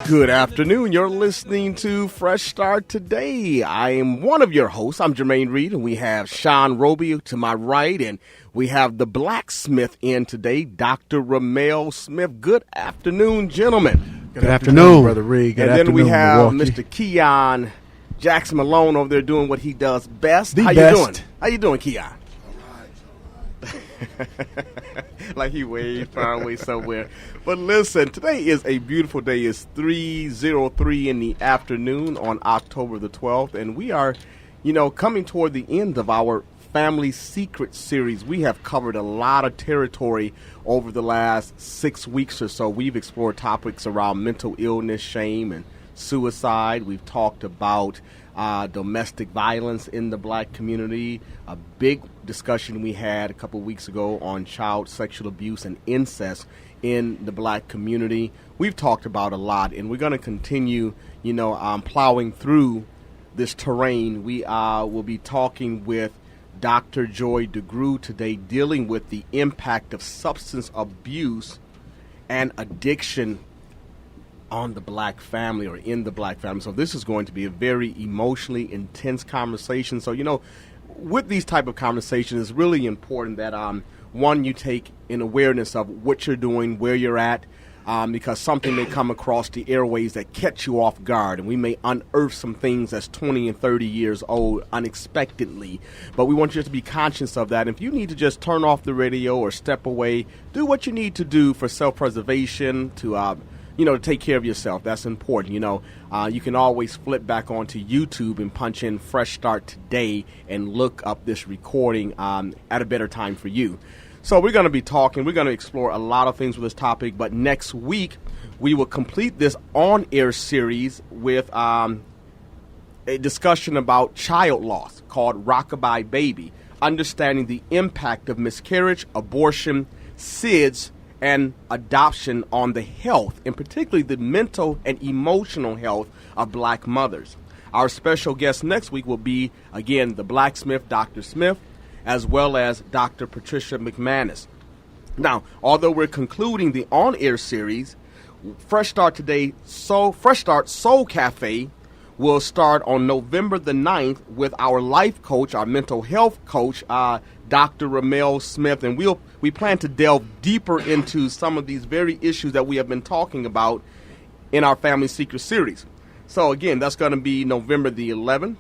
Good afternoon. You're listening to Fresh Start Today. I am one of your hosts. I'm Jermaine Reed, and we have Sean Roby to my right, and we have the blacksmith in today, Dr. Ramell Smith. Good afternoon, gentlemen. Good afternoon, Brother And Reed. Good then we afternoon, have Milwaukee. Mr. Keon Jackson Malone over there doing what he does best. The How best. you doing? How you doing, Keon? Like he way far away somewhere. But listen, today is a beautiful day. It's 3:03 in the afternoon on October the 12th, and we are, coming toward the end of our Family Secret series. We have covered a lot of territory over the last 6 weeks or so. We've explored topics around mental illness, shame, and suicide. We've talked about domestic violence in the black community, a big discussion we had a couple weeks ago on child sexual abuse and incest in the black community. We've talked about a lot, and we're going to continue, plowing through this terrain. We will be talking with Dr. Joy DeGruy today, dealing with the impact of substance abuse and addiction on the black family or in the black family. So this is going to be a very emotionally intense conversation. So, with these type of conversations, it's really important that, one, you take an awareness of what you're doing, where you're at, because something may come across the airways that catch you off guard, and we may unearth some things that's 20 and 30 years old unexpectedly. But we want you to be conscious of that. If you need to just turn off the radio or step away, do what you need to do for self-preservation, to take care of yourself. That's important. You can always flip back onto YouTube and punch in Fresh Start Today and look up this recording at a better time for you. So we're going to be talking. We're going to explore a lot of things with this topic. But next week, we will complete this on-air series with a discussion about child loss called Rockabye Baby, understanding the impact of miscarriage, abortion, SIDS, and adoption on the health, and particularly the mental and emotional health of black mothers. Our special guest next week will be, again, the blacksmith, Dr. Smith, as well as Dr. Patricia McManus. Now, although we're concluding the on-air series, Fresh Start Today, Fresh Start Soul Cafe will start on November the 9th with our life coach, our mental health coach, Dr. Ramell Smith, and we plan to delve deeper into some of these very issues that we have been talking about in our Family Secret series. So again, that's going to be November the 9th,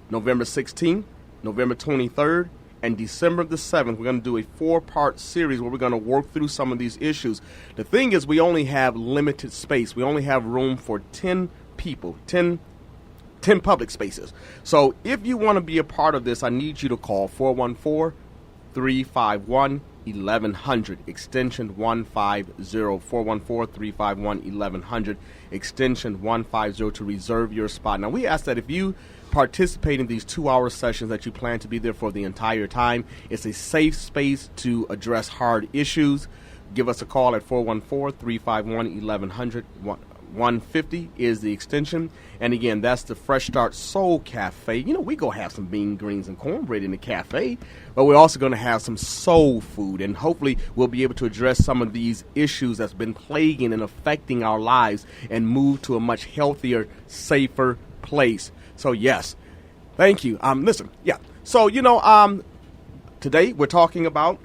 November 16th, November 23rd, and December the 7th. We're going to do a 4-part series where we're going to work through some of these issues. The thing is, we only have limited space. We only have room for 10 people, 10 public spaces. So if you want to be a part of this, I need you to call 414-351-1100, extension 150, 414-351-1100, extension 150 to reserve your spot. Now, we ask that if you participate in these 2-hour sessions that you plan to be there for the entire time. It's a safe space to address hard issues. Give us a call at 414-351-1100. 150 is the extension. And again, that's the Fresh Start Soul Cafe. We go have some bean, greens, and cornbread in the cafe, but we're also going to have some soul food, and hopefully we'll be able to address some of these issues that's been plaguing and affecting our lives and move to a much healthier, safer place. So yes, thank you. So, today we're talking about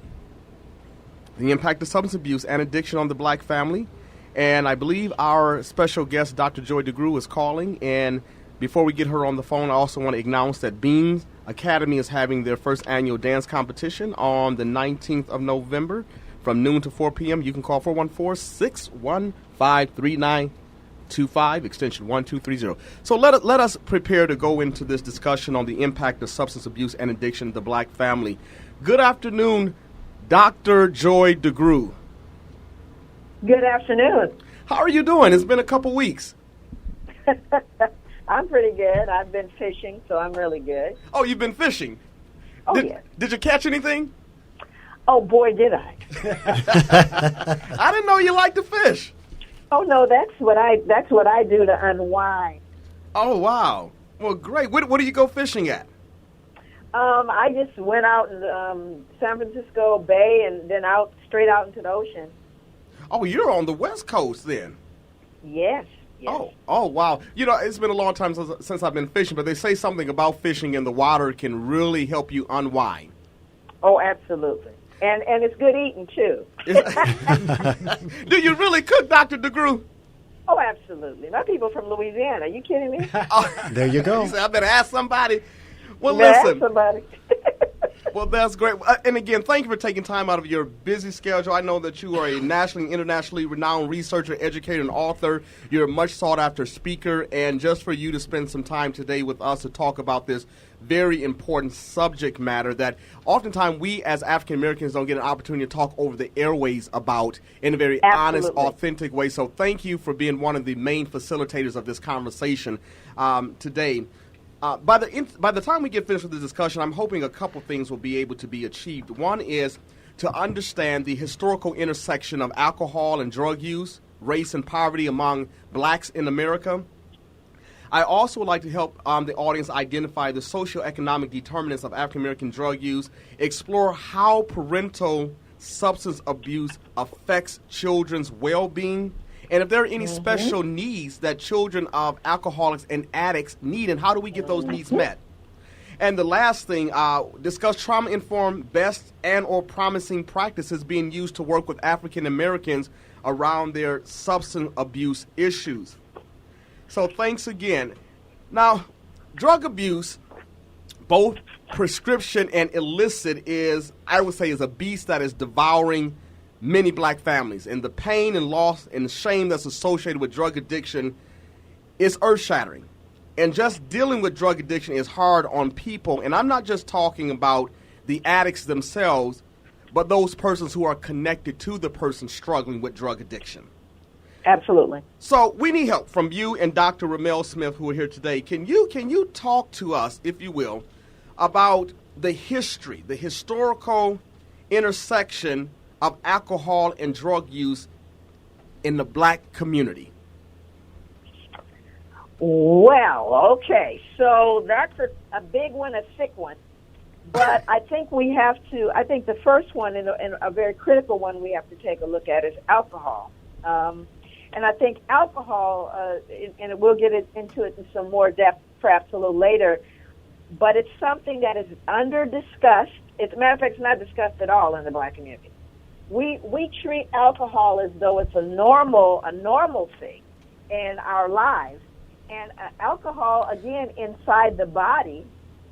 the impact of substance abuse and addiction on the black family. And I believe our special guest, Dr. Joy DeGruy, is calling. And before we get her on the phone, I also want to announce that Beans Academy is having their first annual dance competition on the 19th of November from noon to 4 p.m. You can call 414-615-3925, extension 1230. So let us prepare to go into this discussion on the impact of substance abuse and addiction in the black family. Good afternoon, Dr. Joy DeGruy. Good afternoon. How are you doing? It's been a couple weeks. I'm pretty good. I've been fishing, so I'm really good. Oh, you've been fishing? Oh, yes. Did you catch anything? Oh, boy, did I. I didn't know you liked to fish. Oh, no, that's what I do to unwind. Oh, wow. Well, great. What do you go fishing at? I just went out in San Francisco Bay and then straight out into the ocean. Oh, you're on the West Coast then. Yes. Yes. Oh, wow. You know, it's been a long time since I've been fishing, but they say something about fishing in the water can really help you unwind. Oh, absolutely. And it's good eating, too. Do you really cook, Dr. DeGrew? Oh, absolutely. My people from Louisiana. Are you kidding me? There you go. You said, I better ask somebody. Well, Ask listen. somebody. Well, that's great. And again, thank you for taking time out of your busy schedule. I know that you are a nationally and internationally renowned researcher, educator, and author. You're a much sought-after speaker. And just for you to spend some time today with us to talk about this very important subject matter that oftentimes we as African Americans don't get an opportunity to talk over the airways about in a very honest, authentic way. So thank you for being one of the main facilitators of this conversation today. By the time we get finished with the discussion, I'm hoping a couple things will be able to be achieved. One is to understand the historical intersection of alcohol and drug use, race and poverty among blacks in America. I also would like to help the audience identify the socioeconomic determinants of African American drug use, explore how parental substance abuse affects children's well-being, and if there are any special needs that children of alcoholics and addicts need, and how do we get those needs met? And the last thing, discuss trauma-informed best and or promising practices being used to work with African Americans around their substance abuse issues. So thanks again. Now, drug abuse, both prescription and illicit, I would say, is a beast that is devouring many black families, and the pain and loss and shame that's associated with drug addiction is earth-shattering. And just dealing with drug addiction is hard on people, and I'm not just talking about the addicts themselves, but those persons who are connected to the person struggling with drug addiction. Absolutely. So we need help from you and Dr. Ramell Smith, who are here today. Can you talk to us, if you will, about the history, the historical intersection of alcohol and drug use in the black community? Well, okay. So that's a big one, a sick one. But I think the first one and a very critical one we have to take a look at is alcohol. And I think alcohol, and we'll get into it in some more depth perhaps a little later, but it's something that is under-discussed. As a matter of fact, it's not discussed at all in the black community. We treat alcohol as though it's a normalcy in our lives. And alcohol, again, inside the body,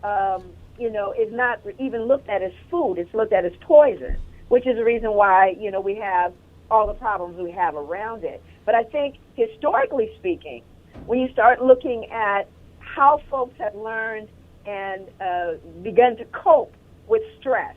is not even looked at as food. It's looked at as poison, which is the reason why, we have all the problems we have around it. But I think, historically speaking, when you start looking at how folks have learned and begun to cope with stress.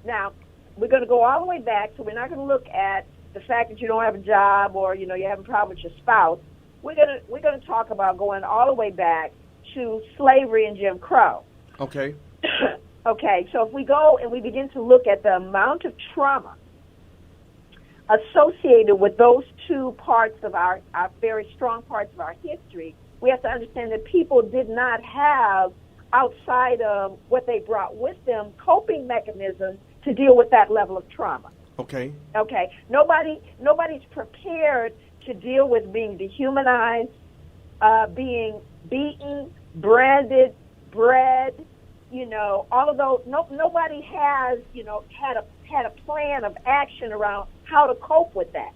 Now, we're going to go all the way back, so we're not going to look at the fact that you don't have a job or, you're having a problem with your spouse. We're going to talk about going all the way back to slavery and Jim Crow. Okay. Okay, so if we go and we begin to look at the amount of trauma associated with those two parts of our very strong parts of our history, we have to understand that people did not have, outside of what they brought with them, coping mechanisms to deal with that level of trauma. Okay. Okay. Nobody's prepared to deal with being dehumanized, being beaten, branded, bred, all of those. Nobody has, had a plan of action around how to cope with that.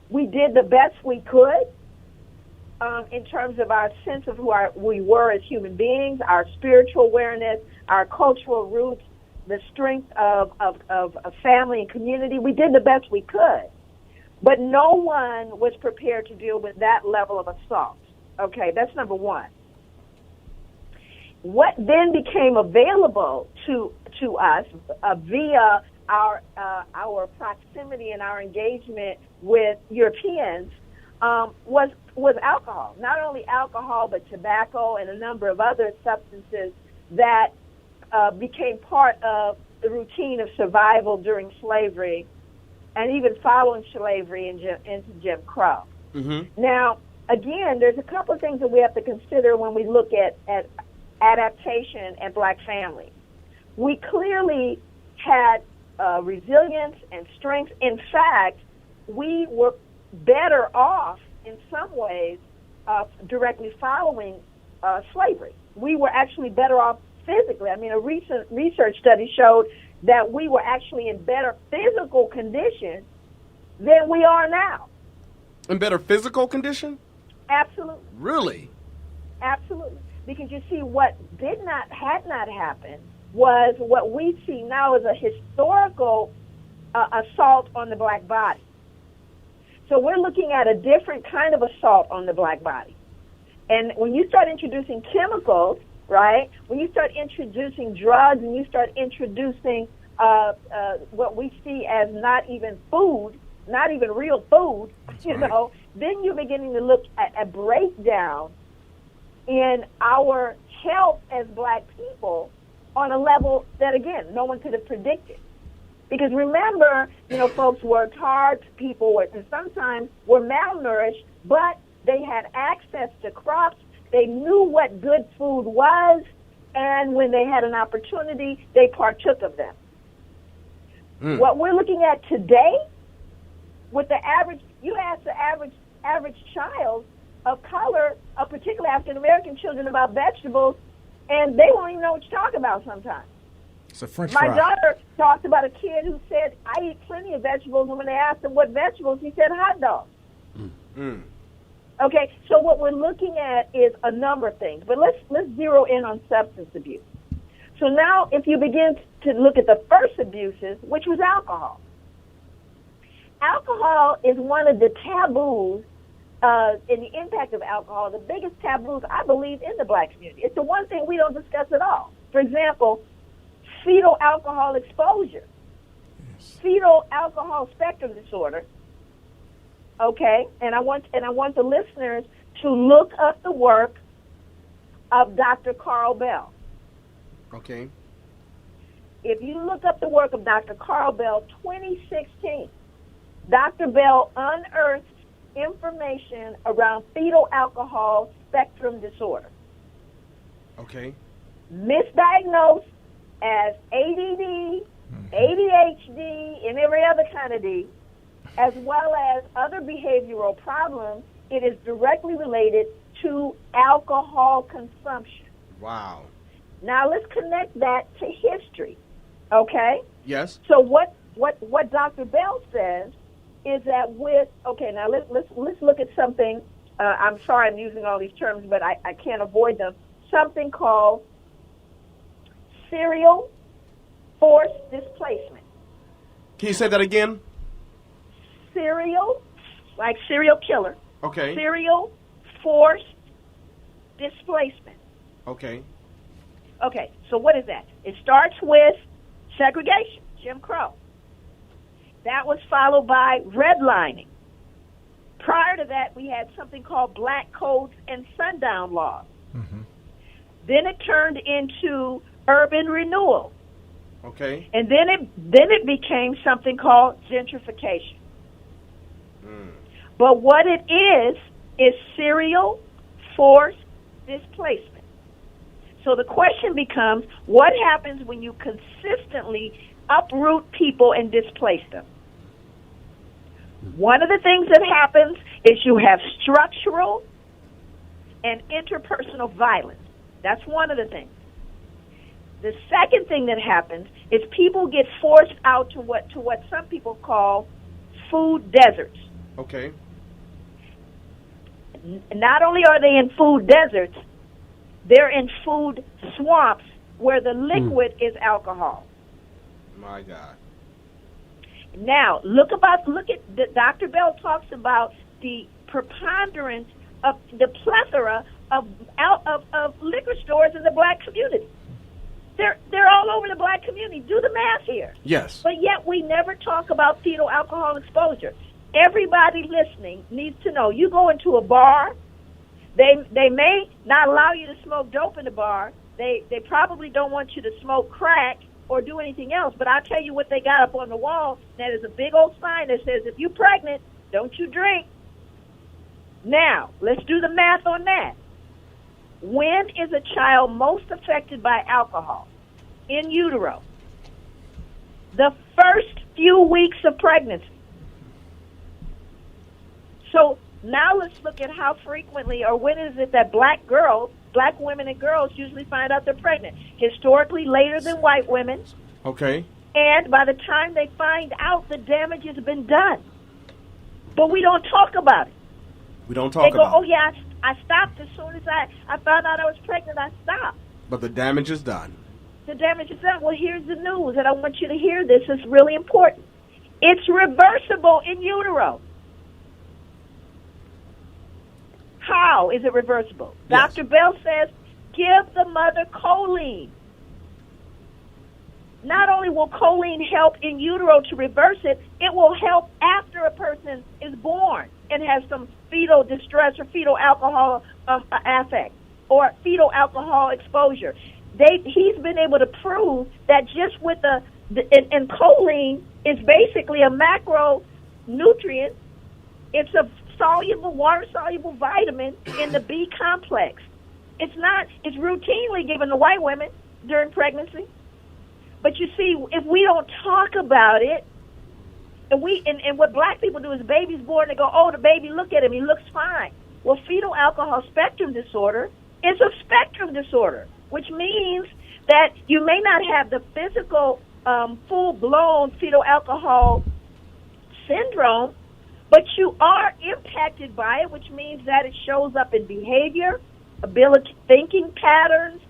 We did the best we could in terms of our sense of who we were as human beings, our spiritual awareness, our cultural roots, the strength of family and community. We did the best we could. But no one was prepared to deal with that level of assault. Okay, that's number one. What then became available to us via our proximity and our engagement with Europeans was alcohol. Not only alcohol, but tobacco and a number of other substances that became part of the routine of survival during slavery and even following slavery into Jim Crow. Mm-hmm. Now, again, there's a couple of things that we have to consider when we look at adaptation and black families. We clearly had resilience and strength. In fact, we were better off in some ways, directly following slavery. We were actually better off physically. I mean, a recent research study showed that we were actually in better physical condition than we are now. In better physical condition? Absolutely. Really? Absolutely. Because you see, what had not happened was what we see now as a historical assault on the black body. So we're looking at a different kind of assault on the black body. And when you start introducing chemicals, right, when you start introducing drugs and you start introducing what we see as not even food, not even real food, then you're beginning to look at a breakdown in our health as black people on a level that, again, no one could have predicted. Because remember, folks worked hard, people were, and sometimes were malnourished, but they had access to crops. They knew what good food was, and when they had an opportunity, they partook of them. What we're looking at today, with the average, you ask the average child of color, particularly African American children, about vegetables, and they won't even know what you're talking about sometimes. It's a French My fry. daughter talked about a kid who said, I eat plenty of vegetables, and when they asked him what vegetables, he said hot dogs. Okay, so what we're looking at is a number of things, but let's zero in on substance abuse. So now if you begin to look at the first abuses, which was alcohol. Alcohol is one of the taboos in the impact of alcohol, the biggest taboos, I believe, in the black community. It's the one thing we don't discuss at all. For example, fetal alcohol exposure, fetal alcohol spectrum disorder. Okay, and I want the listeners to look up the work of Dr. Carl Bell. Okay. If you look up the work of Dr. Carl Bell, 2016, Dr. Bell unearthed information around fetal alcohol spectrum disorder. Okay. Misdiagnosed as ADD, ADHD, and every other kind of D, as well as other behavioral problems. It is directly related to alcohol consumption. Wow. Now let's connect that to history, okay? Yes. So what Dr. Bell says is that now let's look at something. I'm sorry I'm using all these terms, but I can't avoid them. Something called serial forced displacement. Can you say that again? Serial, like serial killer. Okay. Serial forced displacement. Okay. Okay, so what is that? It starts with segregation, Jim Crow. That was followed by redlining. Prior to that, we had something called black codes and sundown laws. Then it turned into urban renewal. Okay. And then it became something called gentrification. But what it is serial forced displacement. So the question becomes, what happens when you consistently uproot people and displace them? One of the things that happens is you have structural and interpersonal violence. That's one of the things. The second thing that happens is people get forced out to what some people call food deserts. Okay. Not only are they in food deserts, they're in food swamps where the liquid is alcohol. My God. Now, Dr. Bell talks about the preponderance of the plethora of liquor stores in the black community. They're all over the black community. Do the math here. Yes. But yet we never talk about fetal alcohol exposure. Everybody listening needs to know, you go into a bar, they may not allow you to smoke dope in the bar. They probably don't want you to smoke crack or do anything else. But I'll tell you what they got up on the wall. That is a big old sign that says, if you're pregnant, don't you drink. Now, let's do the math on that. When is a child most affected by alcohol? In utero. The first few weeks of pregnancy. So Now let's look at how frequently or when is it that black women and girls usually find out they're pregnant. Historically later than white women. Okay. And by the time they find out, the damage has been done. But we don't talk about it. We don't talk about it. They go, oh, yeah, I stopped as soon as I found out I was pregnant. I stopped. But the damage is done. The damage is done. Well, here's the news, and I want you to hear this. It's really important. It's reversible in utero. How is it reversible? Yes. Dr. Bell says, give the mother choline. Not only will choline help in utero to reverse it, it will help after a person is born and has some fetal distress or fetal alcohol affect or fetal alcohol exposure. He's been able to prove that just with and choline is basically a macronutrient. It's a water-soluble vitamin in the B complex. It's routinely given to white women during pregnancy. But you see, if we don't talk about it, and what black people do is baby's born, they go, oh, the baby, look at him, he looks fine. Well, fetal alcohol spectrum disorder is a spectrum disorder, which means that you may not have the physical full-blown fetal alcohol syndrome, but you are impacted by it, which means that it shows up in behavior, ability, thinking patterns,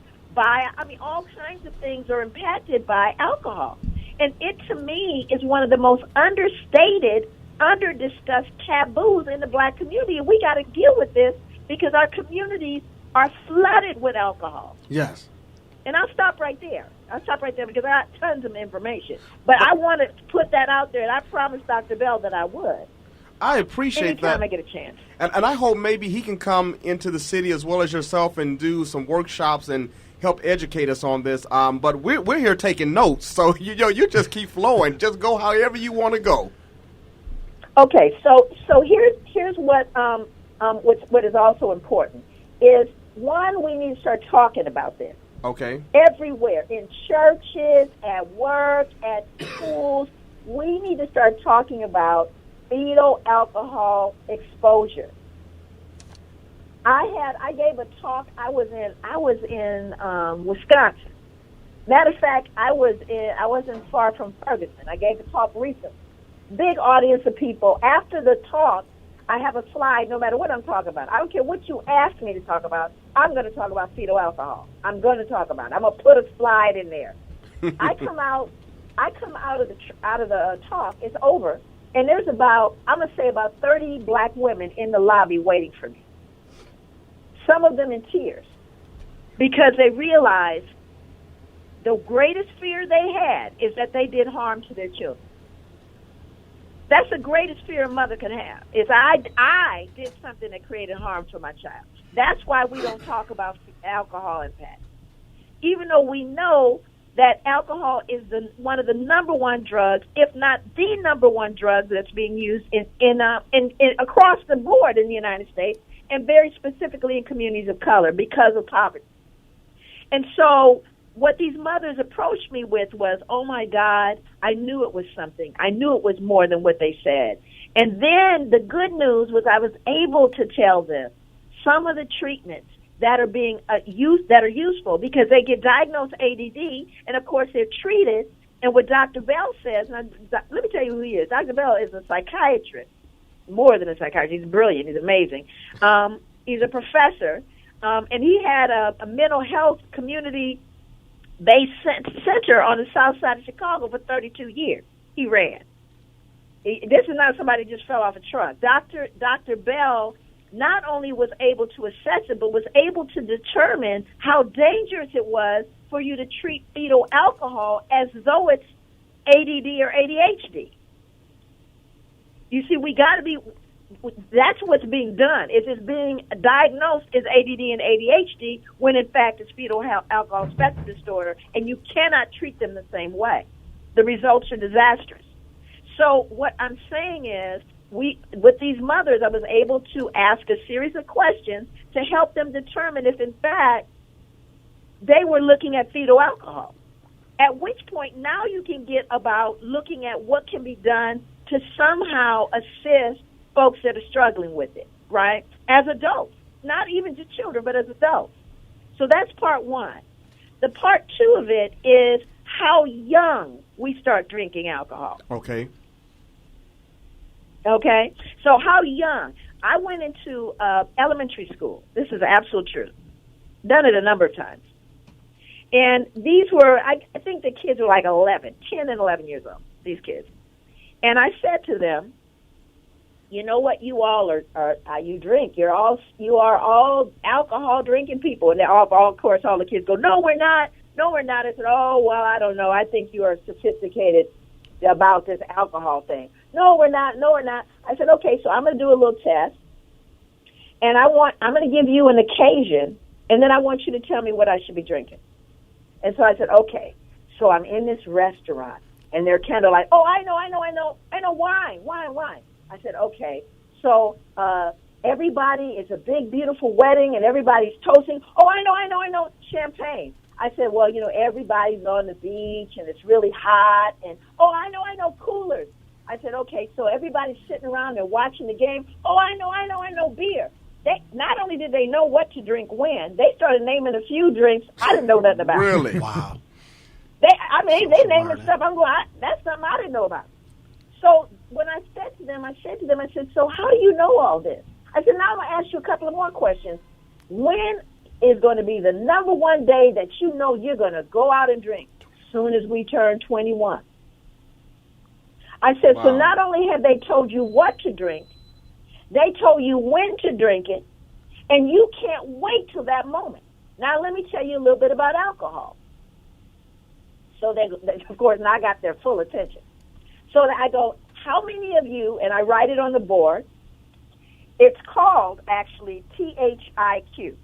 all kinds of things are impacted by alcohol. And it, to me, is one of the most understated, under-discussed taboos in the black community. And we got to deal with this because our communities are flooded with alcohol. Yes. And I'll stop right there. Because I got tons of information. But I want to put that out there, and I promised Dr. Bell that I would. I appreciate that. Anytime I get a chance. And I hope maybe he can come into the city as well as yourself and do some workshops and help educate us on this. But we're here taking notes, so you just keep flowing. Just go however you want to go. Okay, so here's what is also important is, one, we need to start talking about this. Okay. Everywhere, in churches, at work, at schools, we need to start talking about fetal alcohol exposure. I gave a talk. I was in Wisconsin. Matter of fact, I wasn't far from Ferguson. I gave a talk recently. Big audience of people. After the talk, I have a slide. No matter what I'm talking about, I don't care what you ask me to talk about. I'm going to talk about fetal alcohol. I'm going to talk about it. I'm going to put a slide in there. I come out of the talk. It's over, and there's about 30 black women in the lobby waiting for me. Some of them in tears, because they realized the greatest fear they had is that they did harm to their children. That's the greatest fear a mother can have, is I did something that created harm to my child. That's why we don't talk about alcohol impact. Even though we know that alcohol is one of the number one drugs, if not the number one drug that's being used in across the board in the United States, and very specifically in communities of color because of poverty. And so what these mothers approached me with was, oh, my God, I knew it was something. I knew it was more than what they said. And then the good news was I was able to tell them some of the treatments that are being that are useful, because they get diagnosed ADD, and, of course, they're treated. And what Dr. Bell says, and let me tell you who he is. Dr. Bell is a psychiatrist. More than a psychiatrist. He's brilliant. He's amazing. He's a professor, and he had a mental health community-based center on the south side of Chicago for 32 years. He ran. This is not somebody who just fell off a truck. Dr. Bell not only was able to assess it, but was able to determine how dangerous it was for you to treat fetal alcohol as though it's ADD or ADHD. You see, we got to be, that's what's being done. It's being diagnosed as ADD and ADHD when, in fact, it's fetal alcohol spectrum disorder, and you cannot treat them the same way. The results are disastrous. So what I'm saying is, with these mothers, I was able to ask a series of questions to help them determine if, in fact, they were looking at fetal alcohol. At which point, now you can get about looking at what can be done to somehow assist folks that are struggling with it, right? As adults, not even just children, but as adults. So that's part one. The part two of it is how young we start drinking alcohol. Okay. Okay? So how young? I went into elementary school. This is absolute truth. Done it a number of times. And these were, I think the kids were like 10 and 11 years old, these kids. And I said to them, you know what, you all are you drink. You are all alcohol drinking people. And of course, all the kids go, no, we're not. No, we're not. I said, oh, well, I don't know. I think you are sophisticated about this alcohol thing. No, we're not. No, we're not. I said, okay, so I'm going to do a little test. And I'm going to give you an occasion, and then I want you to tell me what I should be drinking. And so I said, okay. So I'm in this restaurant, and they're kind of like, oh, I know. Wine. I said, okay. So everybody, it's a big, beautiful wedding, and everybody's toasting. Oh, I know. Champagne. I said, well, everybody's on the beach, and it's really hot. And, oh, I know, coolers. I said, okay, so everybody's sitting around, they're watching the game. Oh, I know, beer. They not only did they know what to drink when, they started naming a few drinks I didn't know nothing about. Really? Wow. They naming stuff. I'm going, that's something I didn't know about. So when I said to them, so how do you know all this? I said, now I'm going to ask you a couple of more questions. When is going to be the number one day that you know you're going to go out and drink? As soon as we turn 21. I said, wow. So not only have they told you what to drink, they told you when to drink it, and you can't wait till that moment. Now, let me tell you a little bit about alcohol. So, they of course, now I got their full attention. So I go, how many of you, and I write it on the board, it's called, actually, THIQ.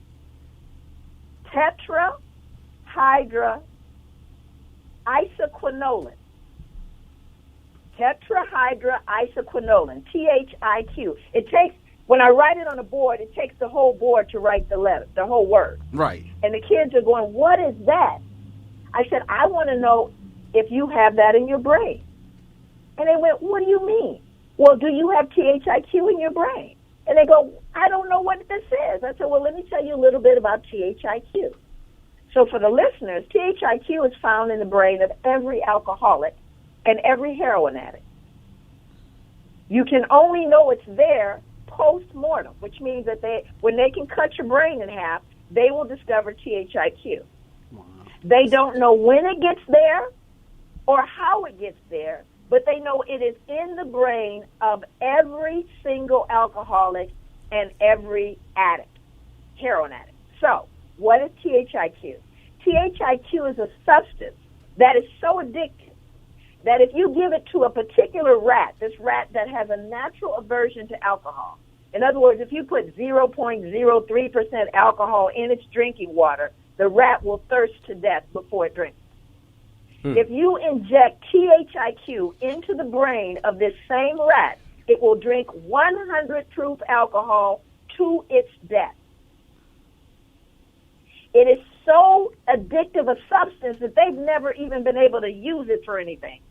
Tetrahydroisoquinoline. Tetrahydroisoquinoline, THIQ. It takes, when I write it on the board, it takes the whole board to write the letter, the whole word. Right. And the kids are going, what is that? I said, I want to know if you have that in your brain. And they went, what do you mean? Well, do you have THIQ in your brain? And they go, I don't know what this is. I said, well, let me tell you a little bit about THIQ. So for the listeners, THIQ is found in the brain of every alcoholic and every heroin addict. You can only know it's there post-mortem, which means that when they can cut your brain in half, they will discover THIQ. Wow. They don't know when it gets there or how it gets there, but they know it is in the brain of every single alcoholic and every addict, heroin addict. So, what is THIQ? THIQ is a substance that is so addictive that if you give it to a particular rat, this rat that has a natural aversion to alcohol, in other words, if you put 0.03% alcohol in its drinking water, the rat will thirst to death before it drinks. If you inject THIQ into the brain of this same rat, it will drink 100 proof alcohol to its death. It is so addictive a substance that they've never even been able to use it for anything.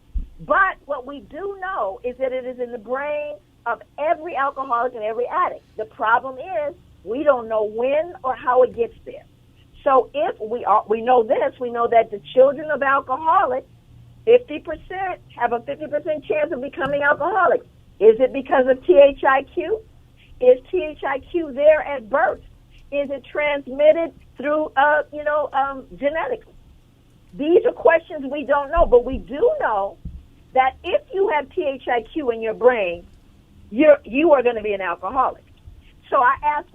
But what we do know is that it is in the brain of every alcoholic and every addict. The problem is we don't know when or how it gets there. So if we know this, we know that the children of alcoholics, 50% have a 50% chance of becoming alcoholics. Is it because of THIQ? Is THIQ there at birth? Is it transmitted through, genetics? These are questions we don't know, but we do know that if you have THIQ in your brain, you are going to be an alcoholic. So I asked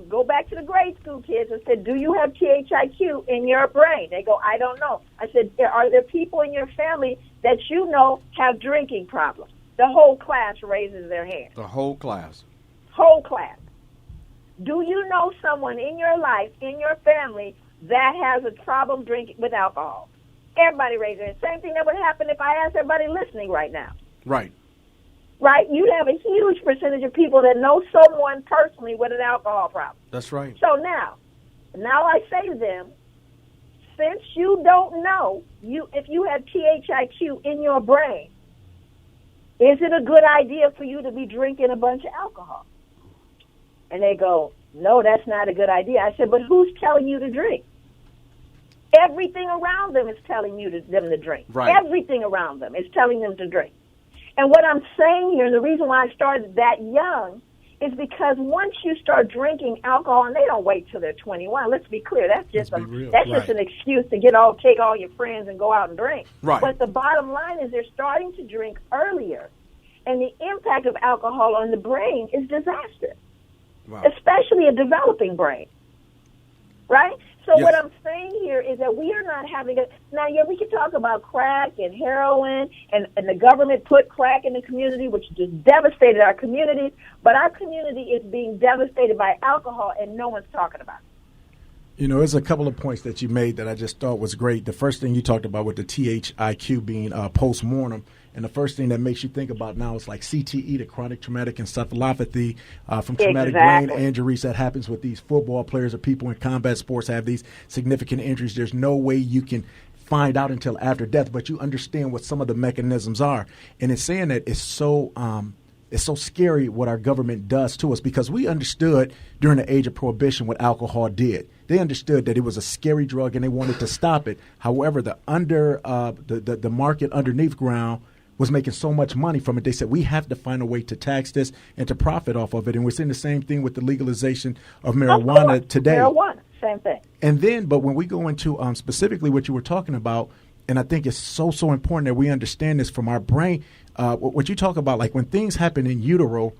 go back to the grade school kids and said, do you have THIQ in your brain? They go, I don't know. I said, are there people in your family that you know have drinking problems? The whole class raises their hand. The whole class. Whole class. Do you know someone in your life, in your family, that has a problem drinking with alcohol? Everybody raises their hand. Same thing that would happen if I asked everybody listening right now. Right. Right? You'd have a huge percentage of people that know someone personally with an alcohol problem. That's right. So now I say to them, since you don't know, if you have THIQ in your brain, is it a good idea for you to be drinking a bunch of alcohol? And they go, no, that's not a good idea. I said, but who's telling you to drink? Everything around them is telling them to drink. Right. Everything around them is telling them to drink. And what I'm saying here, and the reason why I started that young, is because once you start drinking alcohol, and they don't wait till they're 21. Let's be clear, that's just just an excuse to take all your friends and go out and drink. Right. But the bottom line is they're starting to drink earlier, and the impact of alcohol on the brain is disastrous, especially a developing brain. Right? So what I'm saying here is that we are not having now, we can talk about crack and heroin, and the government put crack in the community, which just devastated our communities, but our community is being devastated by alcohol, and no one's talking about it. You know, there's a couple of points that you made that I just thought was great. The first thing you talked about with the THIQ being post-mortem, and the first thing that makes you think about now is like CTE, the chronic traumatic encephalopathy from traumatic brain injuries that happens with these football players or people in combat sports have these significant injuries. There's no way you can find out until after death, but you understand what some of the mechanisms are. And it's saying that it's so scary what our government does to us, because we understood during the age of prohibition what alcohol did. They understood that it was a scary drug and they wanted to stop it. However, the market underneath ground was making so much money from it. They said, we have to find a way to tax this and to profit off of it. And we're seeing the same thing with the legalization of marijuana today. Marijuana, same thing. And then, but when we go into specifically what you were talking about, and I think it's so important that we understand this from our brain, what you talk about, like when things happen in utero,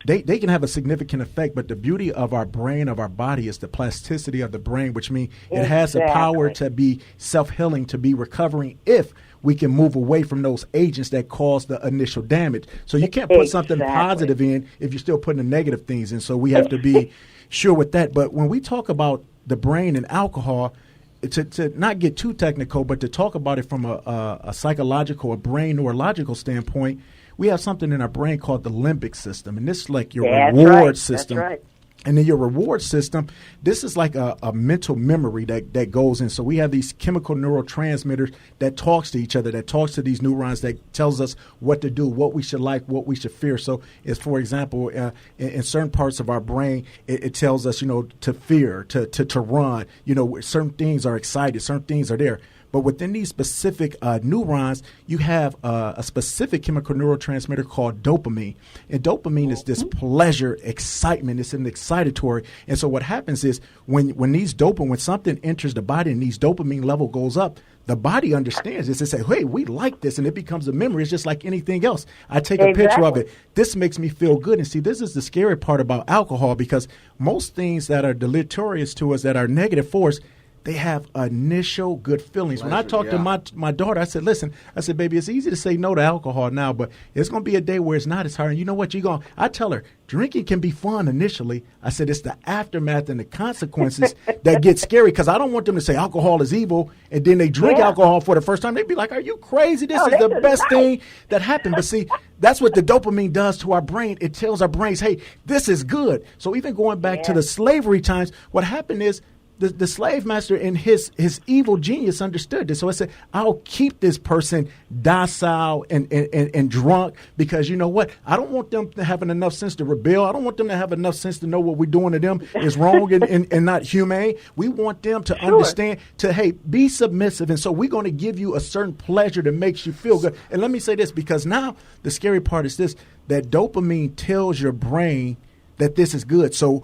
they can have a significant effect, but the beauty of our brain, of our body, is the plasticity of the brain, which means it has the power to be self-healing, to be recovering if we can move away from those agents that cause the initial damage. So you can't put something positive in if you're still putting the negative things in. So we have to be sure with that. But when we talk about the brain and alcohol, to not get too technical, but to talk about it from a psychological, a brain neurological standpoint, we have something in our brain called the limbic system, and this is like your reward system. That's right. And in your reward system, this is like a mental memory that goes in. So we have these chemical neurotransmitters that talks to each other, that talks to these neurons, that tells us what to do, what we should like, what we should fear. So it's, for example, in certain parts of our brain, it tells us, to fear, to run. Certain things are excited, certain things are there. But within these specific neurons, you have a specific chemical neurotransmitter called dopamine. And dopamine is this pleasure, excitement. It's an excitatory. And so what happens is when something enters the body and these dopamine level goes up, the body understands this and say, hey, we like this. And it becomes a memory. It's just like anything else. I take a picture of it. This makes me feel good. And see, this is the scary part about alcohol, because most things that are deleterious to us, that are negative for us, they have initial good feelings. When I talked to my daughter, I said, listen, baby, it's easy to say no to alcohol now, but it's going to be a day where it's not as hard. And you know what? I tell her, drinking can be fun initially. I said, it's the aftermath and the consequences that get scary, because I don't want them to say alcohol is evil, and then they drink alcohol for the first time. They'd be like, are you crazy? This is the best thing that happened. But see, that's what the dopamine does to our brain. It tells our brains, hey, this is good. So even going back to the slavery times, what happened is, the slave master in his evil genius understood this. So I said, I'll keep this person docile and drunk, because you know what? I don't want them to having enough sense to rebel. I don't want them to have enough sense to know what we're doing to them is wrong and not humane. We want them to understand, to, hey, be submissive. And so we're going to give you a certain pleasure that makes you feel good. And let me say this, because now the scary part is this, that dopamine tells your brain that this is good. So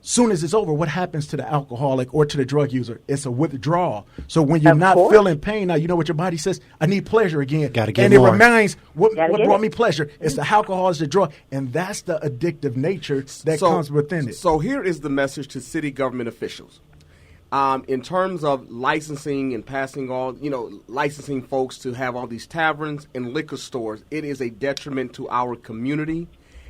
soon as it's over, what happens to the alcoholic or to the drug user? It's a withdrawal. So when you're not feeling pain, now you know what your body says, I need pleasure again. Gotta get and more. It reminds what brought me pleasure. It's the alcohol, it's the drug. And that's the addictive nature that comes within it. So here is the message to city government officials. In terms of licensing and passing licensing folks to have all these taverns and liquor stores, it is a detriment to our community.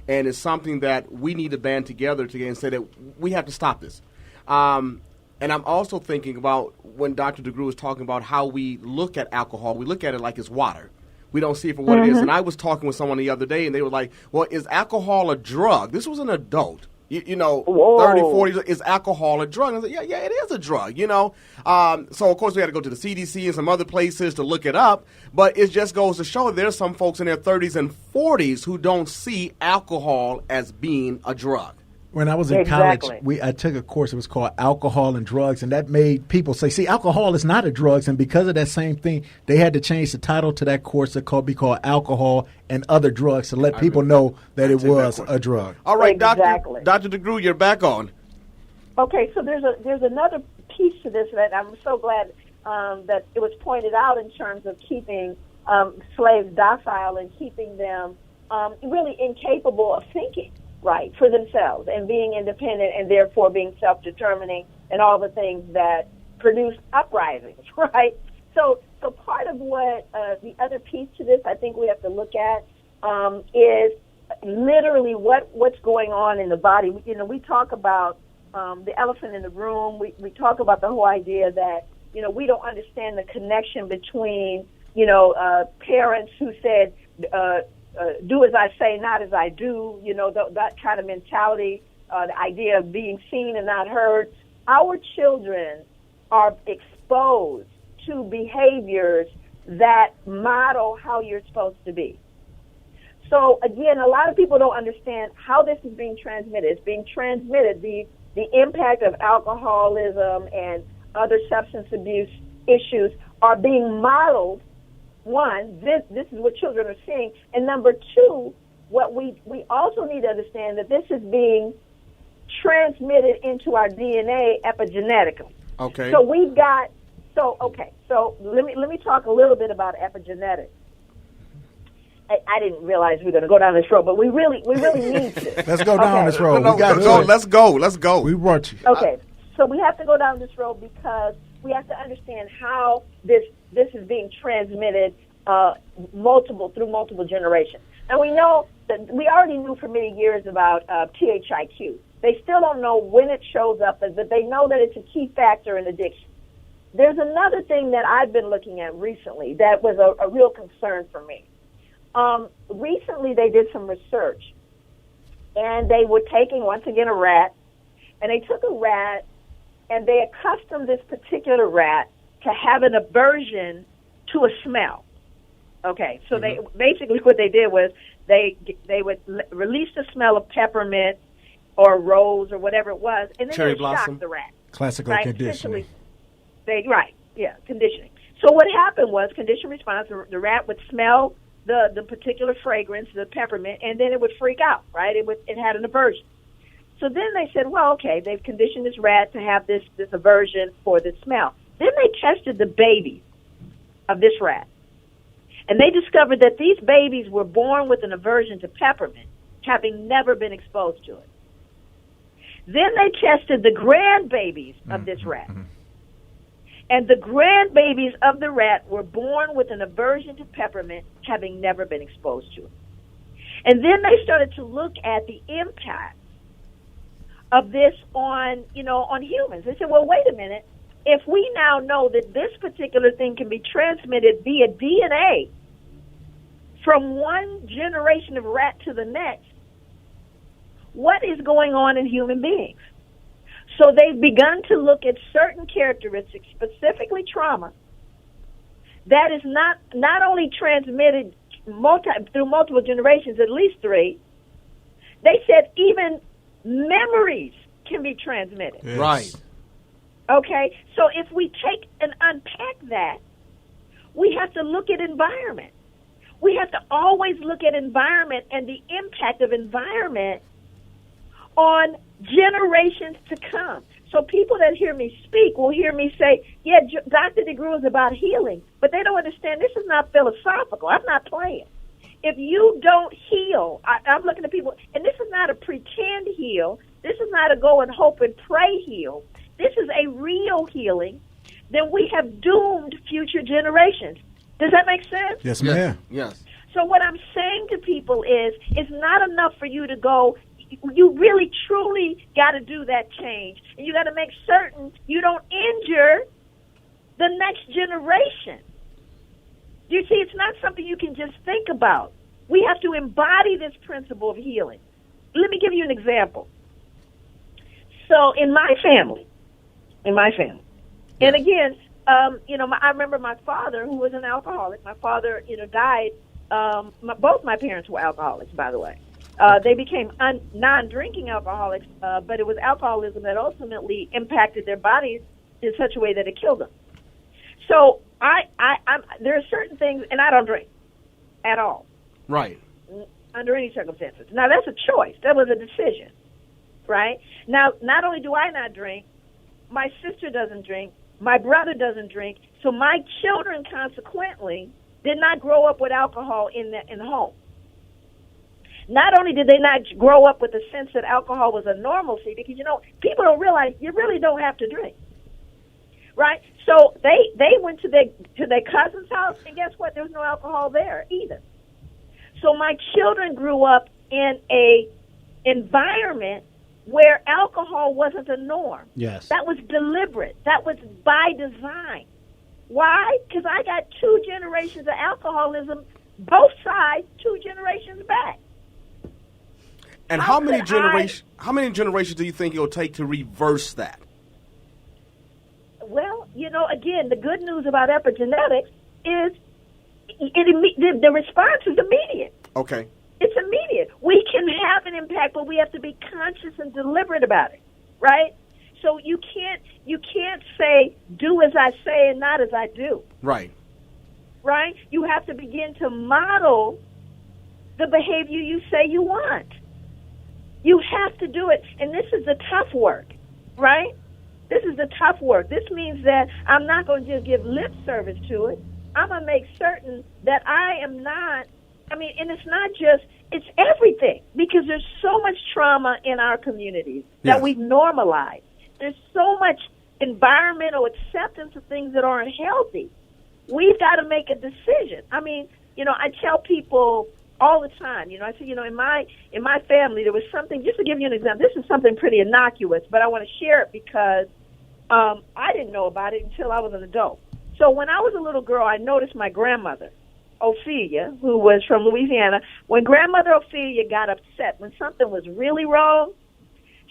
And it's something that we need to band together and say that we have to stop this. And I'm also thinking about when Dr. DeGrew was talking about how we look at alcohol. We look at it like it's water. We don't see it for what it is. And I was talking with someone the other day, and they were like, well, is alcohol a drug? This was an adult Whoa. 30, 40 is alcohol a drug? And I said, yeah, it is a drug, So, of course, we had to go to the CDC and some other places to look it up. But it just goes to show there's some folks in their 30s and 40s who don't see alcohol as being a drug. When I was in college, I took a course. It was called Alcohol and Drugs, and that made people say, see, alcohol is not a drug. And because of that same thing, they had to change the title to that course to be called Alcohol and Other Drugs to let people know that it was a drug. All right, Exactly. Dr. DeGrew, you're back on. Okay, so there's another piece to this that I'm so glad that it was pointed out in terms of keeping slaves docile and keeping them really incapable of thinking right for themselves and being independent and therefore being self-determining and all the things that produce uprisings, right? So part of what the other piece to this I think we have to look at is literally what's going on in the body. We talk about the elephant in the room. We talk about the whole idea that, we don't understand the connection between, parents who said, do as I say, not as I do, that kind of mentality, the idea of being seen and not heard. Our children are exposed to behaviors that model how you're supposed to be. So, again, a lot of people don't understand how this is being transmitted. It's being transmitted. The impact of alcoholism and other substance abuse issues are being modeled. One, this is what children are seeing. And number two, what we also need to understand that this is being transmitted into our DNA epigenetically. Okay. So let me talk a little bit about epigenetics. I didn't realize we were going to go down this road, but we really need to. Let's go down this road. Let's go. We brought you. Okay. So we have to go down this road because we have to understand how this is being transmitted through multiple generations. And we know that we already knew for many years about THIQ. They still don't know when it shows up, but they know that it's a key factor in addiction. There's another thing that I've been looking at recently that was a real concern for me. Recently they did some research, and they were taking, once again, a rat, and they took a rat and they accustomed this particular rat to have an aversion to a smell. Okay, so they basically what they did was they would release the smell of peppermint or rose or whatever it was, and then cherry they would shock blossom. the rat. Classical conditioning. Conditioning. So what happened was conditioned response. The rat would smell the particular fragrance, the peppermint, and then it would freak out. Right? It had an aversion. So then they said, well, okay, they've conditioned this rat to have this aversion for the smell. Then they tested the babies of this rat. And they discovered that these babies were born with an aversion to peppermint, having never been exposed to it. Then they tested the grandbabies of this rat. And the grandbabies of the rat were born with an aversion to peppermint, having never been exposed to it. And then they started to look at the impact of this on humans. They said, well, wait a minute. If we now know that this particular thing can be transmitted via DNA from one generation of rat to the next, what is going on in human beings? So they've begun to look at certain characteristics, specifically trauma, that is not only transmitted through multiple generations, at least 3. They said even memories can be transmitted. Yes. Right. Okay, so if we take and unpack that, we have to look at environment. We have to always look at environment and the impact of environment on generations to come. So people that hear me speak will hear me say, yeah, Dr. DeGrew is about healing, but they don't understand this is not philosophical. I'm not playing. If you don't heal, I'm looking at people, and this is not a pretend heal. This is not a go and hope and pray heal. This is a real healing. Then we have doomed future generations. Does that make sense? Yes, ma'am. Yes. So what I'm saying to people is, it's not enough for you to go. You really, truly got to do that change. And you got to make certain you don't injure the next generation. You see, it's not something you can just think about. We have to embody this principle of healing. Let me give you an example. So in my family, and again, I remember my father, who was an alcoholic. My father, died. Both my parents were alcoholics, by the way. They became non-drinking alcoholics, but it was alcoholism that ultimately impacted their bodies in such a way that it killed them. So there are certain things, and I don't drink at all. Right. Under any circumstances. Now, that's a choice. That was a decision, right? Now, not only do I not drink, my sister doesn't drink, my brother doesn't drink, so my children, consequently, did not grow up with alcohol in the home. Not only did they not grow up with the sense that alcohol was a normalcy, because, people don't realize you really don't have to drink, right? So they went to their cousin's house, and guess what? There was no alcohol there either. So my children grew up in a environment where alcohol wasn't the norm. Yes. That was deliberate. That was by design. Why? Because I got 2 generations of alcoholism, both sides, 2 generations back. And how many generations do you think it'll take to reverse that? Well, again, the good news about epigenetics is the response is immediate. Okay. It's immediate. We can have an impact, but we have to be conscious and deliberate about it, right? So you can't say do as I say and not as I do. Right. Right? You have to begin to model the behavior you say you want. You have to do it, and this is the tough work, right? This is the tough work. This means that I'm not going to just give lip service to it. I'm going to make certain that I am not, and it's not just, it's everything, because there's so much trauma in our communities that we've normalized. There's so much environmental acceptance of things that aren't healthy. We've got to make a decision. I tell people all the time, I say, in my family, there was something, just to give you an example, this is something pretty innocuous, but I want to share it because I didn't know about it until I was an adult. So when I was a little girl, I noticed my grandmother, Ophelia, who was from Louisiana, when grandmother Ophelia got upset, when something was really wrong,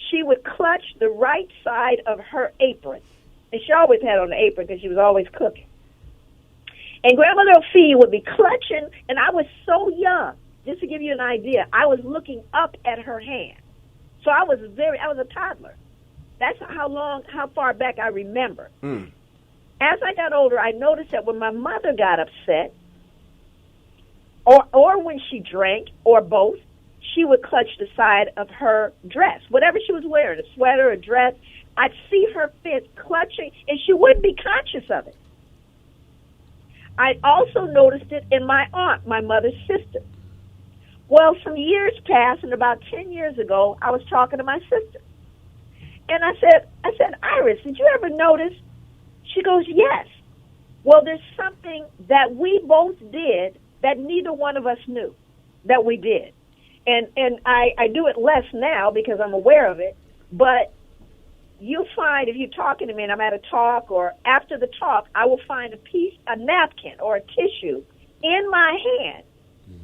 she would clutch the right side of her apron. And she always had on the apron because she was always cooking. And grandmother Ophelia would be clutching, and I was so young, just to give you an idea, I was looking up at her hand. So I was a toddler. That's how far back I remember. Mm. As I got older, I noticed that when my mother got upset, or when she drank, or both, she would clutch the side of her dress, whatever she was wearing, a sweater, a dress. I'd see her fist clutching, and she wouldn't be conscious of it. I also noticed it in my aunt, my mother's sister. Well, some years passed, and about 10 years ago, I was talking to my sister. And I said, Iris, did you ever notice? She goes, yes. Well, there's something that we both did that neither one of us knew that we did. And I do it less now because I'm aware of it, but you'll find if you're talking to me and I'm at a talk or after the talk, I will find a napkin or a tissue in my hand,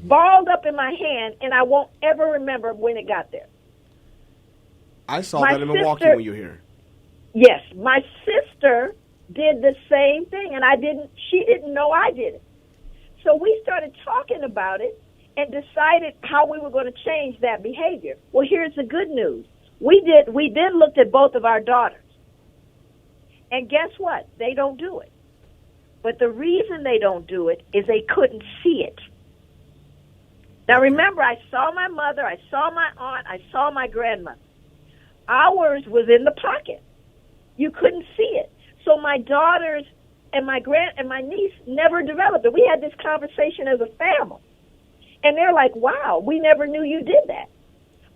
balled up in my hand, and I won't ever remember when it got there. I saw that in Milwaukee when you were here. Yes, my sister did the same thing, and she didn't know I did it. So we started talking about it and decided how we were going to change that behavior. Well, here's the good news. We then looked at both of our daughters. And guess what? They don't do it. But the reason they don't do it is they couldn't see it. Now remember, I saw my mother, I saw my aunt, I saw my grandmother. Ours was in the pocket. You couldn't see it. So my daughters and my niece never developed it. We had this conversation as a family. And they're like, wow, we never knew you did that.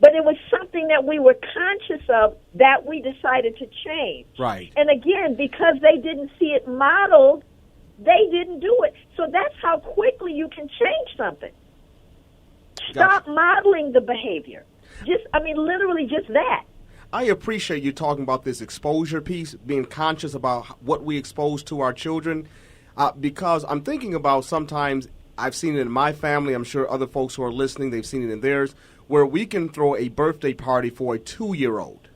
But it was something that we were conscious of that we decided to change. Right. And again, because they didn't see it modeled, they didn't do it. So that's how quickly you can change something. Stop modeling the behavior. Literally just that. I appreciate you talking about this exposure piece, being conscious about what we expose to our children, because I'm thinking about sometimes I've seen it in my family. I'm sure other folks who are listening, they've seen it in theirs, where we can throw a birthday party for a 2-year-old.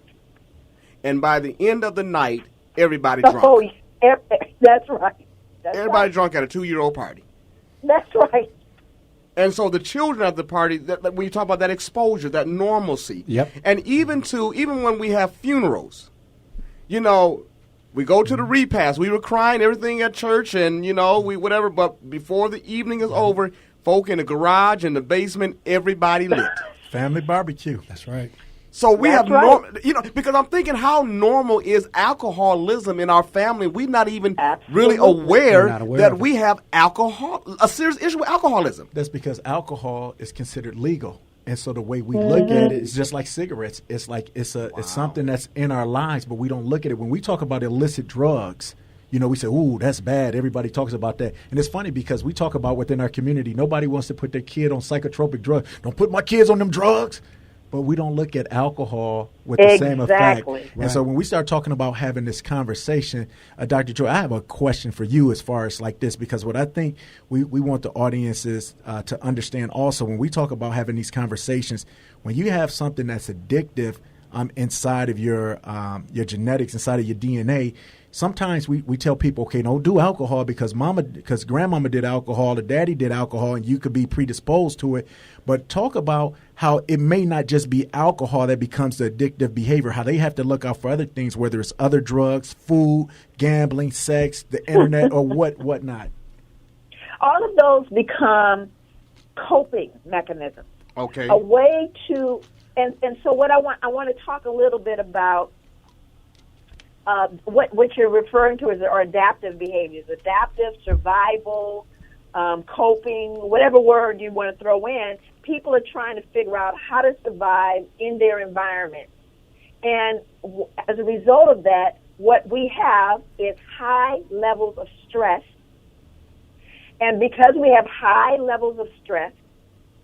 and by the end of the night, everybody drunk. Oh, that's right. Everybody drunk at a 2-year-old party. That's right. And so the children at the party, that when you talk about that exposure, that normalcy, Yep. and even when we have funerals, you know, we go to the repast. We were crying everything at church, and you know, we whatever. But before the evening is over, folk in the garage, in the basement, everybody lit. Family barbecue. That's right. So we That's have, right. because I'm thinking, how normal is alcoholism in our family? We're not even Absolutely. really aware, We're not aware that of it. we have a serious issue with alcoholism. That's because alcohol is considered legal. And so the way we look at it is just like cigarettes. It's like it's something that's in our lives, but we don't look at it. When we talk about illicit drugs, you know, we say, ooh, that's bad. Everybody talks about that. And it's funny because we talk about within our community, nobody wants to put their kid on psychotropic drugs. Don't put my kids on them drugs. But we don't look at alcohol with the same effect. Exactly. And so when we start talking about having this conversation, Dr. Joy, I have a question for you as far as like this, because what I think we want the audiences to understand also, when we talk about having these conversations, when you have something that's addictive inside of your genetics, inside of your DNA, sometimes we tell people, okay, don't do alcohol because grandmama did alcohol or daddy did alcohol and you could be predisposed to it. But talk about how it may not just be alcohol that becomes the addictive behavior, how they have to look out for other things, whether it's other drugs, food, gambling, sex, the internet, or whatnot. All of those become coping mechanisms. Okay. A way to, and so what I want to talk a little bit about what you're referring to are adaptive behaviors, adaptive, survival, coping, whatever word you want to throw in. People are trying to figure out how to survive in their environment. And as a result of that, what we have is high levels of stress. And because we have high levels of stress,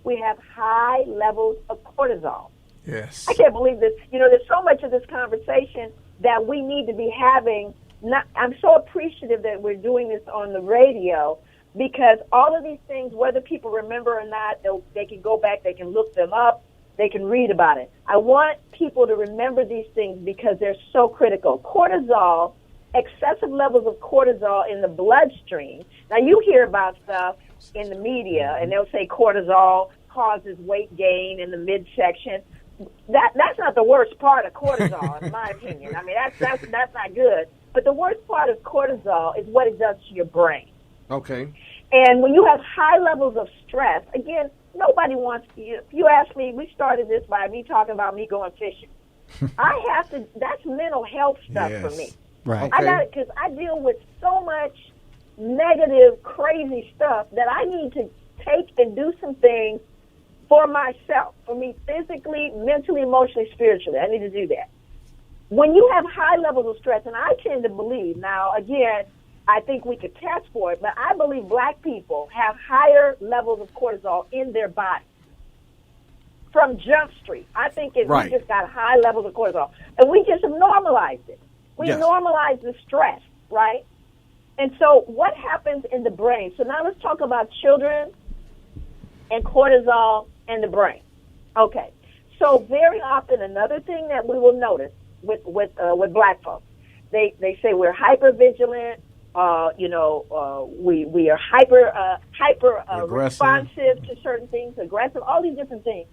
we have high levels of cortisol. Yes. I can't believe this. You know, there's so much of this conversation that we need to be having. I'm so appreciative that we're doing this on the radio, because all of these things, whether people remember or not, they can go back, they can look them up, they can read about it. I want people to remember these things because they're so critical. Cortisol, excessive levels of cortisol in the bloodstream. Now, you hear about stuff in the media, and they'll say cortisol causes weight gain in the midsection. That's not the worst part of cortisol, in my opinion. I mean, that's not good. But the worst part of cortisol is what it does to your brain. Okay. And when you have high levels of stress, again, nobody wants to. If you ask me, we started this by me talking about me going fishing. I have to. That's mental health stuff for me. Right. Okay. I got it because I deal with so much negative, crazy stuff that I need to take and do some things for myself, for me physically, mentally, emotionally, spiritually. I need to do that. When you have high levels of stress, and I tend to believe, now, again, I think we could test for it, but I believe black people have higher levels of cortisol in their body from Jump Street. I think we just got high levels of cortisol, and we just have normalized it. We normalized the stress, right? And so what happens in the brain? So now let's talk about children and cortisol and the brain. Okay. So very often, another thing that we will notice with black folks, they say we're hypervigilant. We are hyper responsive to certain things, aggressive, all these different things.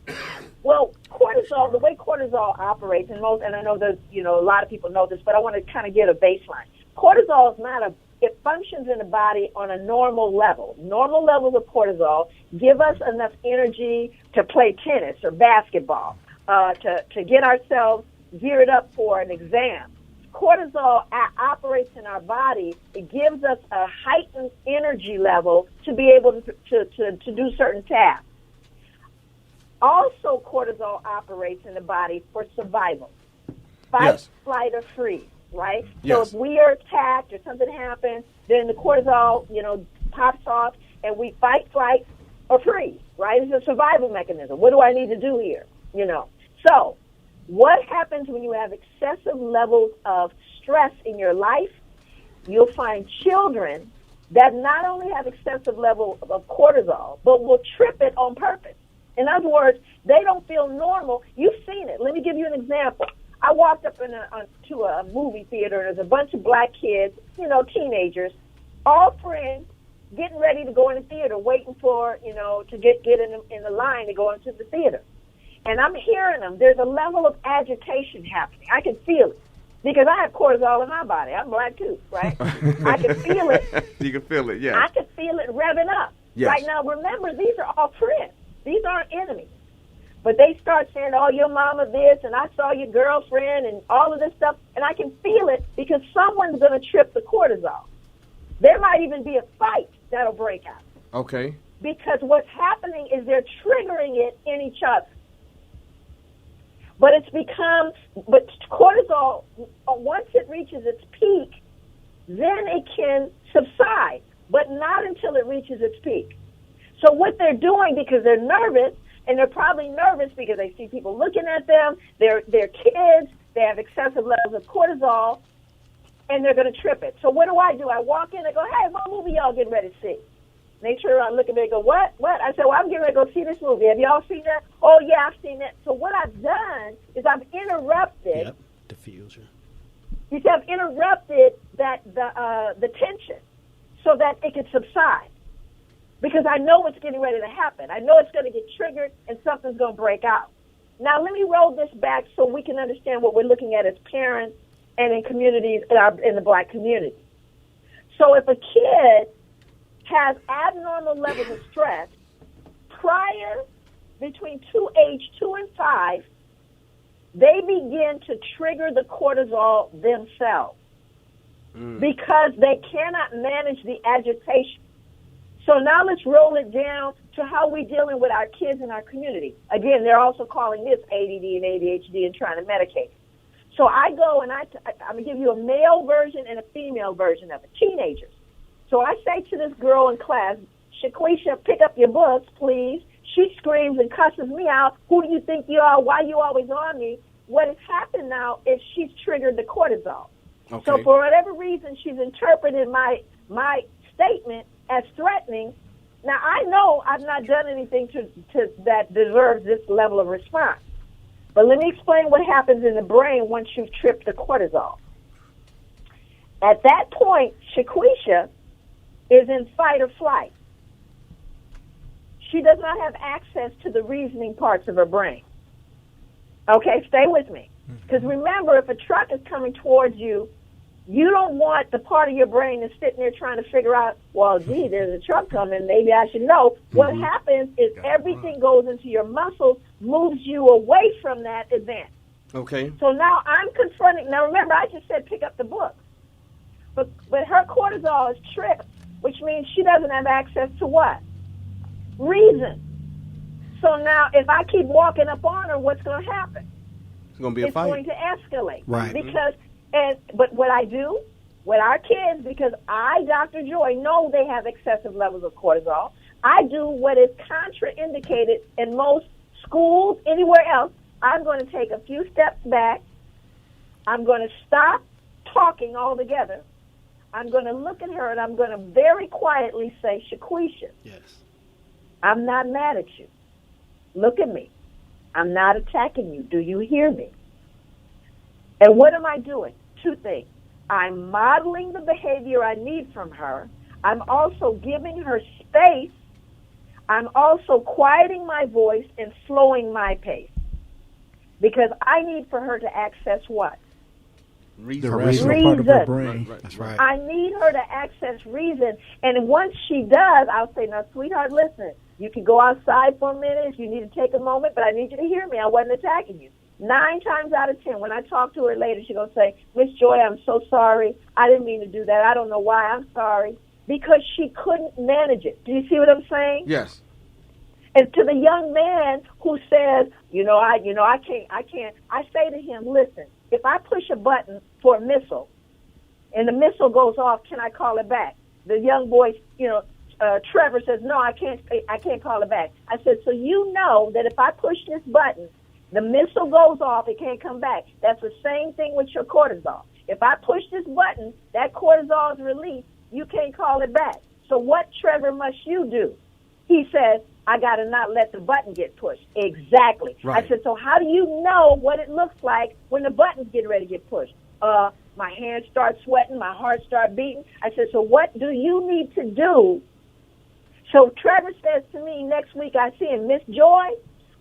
Well, cortisol, the way cortisol operates, and I know that a lot of people know this, but I want to kind of get a baseline. Cortisol is not it functions in the body on a normal level. Normal levels of cortisol give us enough energy to play tennis or basketball, to get ourselves geared up for an exam. Cortisol operates in our body. It gives us a heightened energy level to be able to do certain tasks. Also, cortisol operates in the body for survival. Fight, flight, or freeze, right? Yes. So if we are attacked or something happens, then the cortisol, pops off and we fight, flight, or freeze, right? It's a survival mechanism. What do I need to do here? So what happens when you have excessive levels of stress in your life? You'll find children that not only have excessive level of cortisol, but will trip it on purpose. In other words, they don't feel normal. You've seen it. Let me give you an example. I walked up to a movie theater, and there's a bunch of black kids, teenagers, all friends, getting ready to go in the theater, waiting for, to get in the line to go into the theater. And I'm hearing them. There's a level of agitation happening. I can feel it because I have cortisol in my body. I'm black too, right? I can feel it. You can feel it, yeah. I can feel it revving up. Yes. Right now, remember, these are all friends. These aren't enemies. But they start saying, oh, your mama this, and I saw your girlfriend, and all of this stuff. And I can feel it because someone's going to trip the cortisol. There might even be a fight that'll break out. Okay. Because what's happening is they're triggering it in each other. But cortisol, once it reaches its peak, then it can subside, but not until it reaches its peak. So what they're doing, because they're nervous, and they're probably nervous because they see people looking at them, they're kids, they have excessive levels of cortisol, and they're going to trip it. So what do? I walk in and go, hey, what movie y'all getting ready to see? They turn around, look at me, and go, what? I said, well, I'm getting ready to go see this movie. Have y'all seen that? Oh, yeah, I've seen that. So what I've done is I've interrupted. Yep, diffuser. You see, I've interrupted the tension so that it can subside. Because I know what's getting ready to happen. I know it's going to get triggered and something's going to break out. Now, let me roll this back so we can understand what we're looking at as parents and in communities, in the black community. So if a kid has abnormal levels of stress between age 2 and 5, they begin to trigger the cortisol themselves because they cannot manage the agitation. So now let's roll it down to how we're dealing with our kids in our community. Again, they're also calling this ADD and ADHD and trying to medicate. So I go and I'm going to give you a male version and a female version of it, teenagers. So I say to this girl in class, Shaquisha, pick up your books, please. She screams and cusses me out. Who do you think you are? Why are you always on me? What has happened now is she's triggered the cortisol. Okay. So for whatever reason, she's interpreted my statement as threatening. Now, I know I've not done anything to that deserves this level of response. But let me explain what happens in the brain once you've tripped the cortisol. At that point, Shaquisha is in fight or flight. She does not have access to the reasoning parts of her brain. Okay, stay with me. Because remember, if a truck is coming towards you, you don't want the part of your brain that's sitting there trying to figure out, well, gee, there's a truck coming, maybe I should know. What happens is everything goes into your muscles, moves you away from that event. Okay. So now I'm confronting. Now remember, I just said pick up the book. But her cortisol is tripped, which means she doesn't have access to what? Reason. So now if I keep walking up on her, what's going to happen? It's going to be a fight. It's going to escalate. Right. But what I do with our kids, because I, Dr. Joy, know they have excessive levels of cortisol, I do what is contraindicated in most schools, anywhere else. I'm going to take a few steps back. I'm going to stop talking altogether. I'm going to look at her and I'm going to very quietly say, Shaquisha, Yes. I'm not mad at you. Look at me. I'm not attacking you. Do you hear me? And what am I doing? Two things. I'm modeling the behavior I need from her. I'm also giving her space. I'm also quieting my voice and slowing my pace. Because I need for her to access what? Reason. The rational part of her Reason. brain. Right. That's right. I need her to access reason. And once she does, I'll say, now, sweetheart, listen, you can go outside for a minute if you need to take a moment, but I need you to hear me. I wasn't attacking you. 9 times out of 10, when I talk to her later, she's going to say, Miss Joy, I'm so sorry. I didn't mean to do that. I don't know why. I'm sorry. Because she couldn't manage it. Do you see what I'm saying? Yes. And to the young man who says, I can't, I say to him, listen, if I push a button for a missile and the missile goes off, can I call it back? The young boy, Trevor says, no, I can't call it back. I said, so you know that if I push this button, the missile goes off, it can't come back. That's the same thing with your cortisol. If I push this button, that cortisol is released, you can't call it back. So what, Trevor, must you do? He says, I got to not let the button get pushed. Exactly. Right. I said, so how do you know what it looks like when the button's getting ready to get pushed? My hands start sweating, my heart start beating. I said, so what do you need to do? So Trevor says to me, next week I see him, Miss Joy,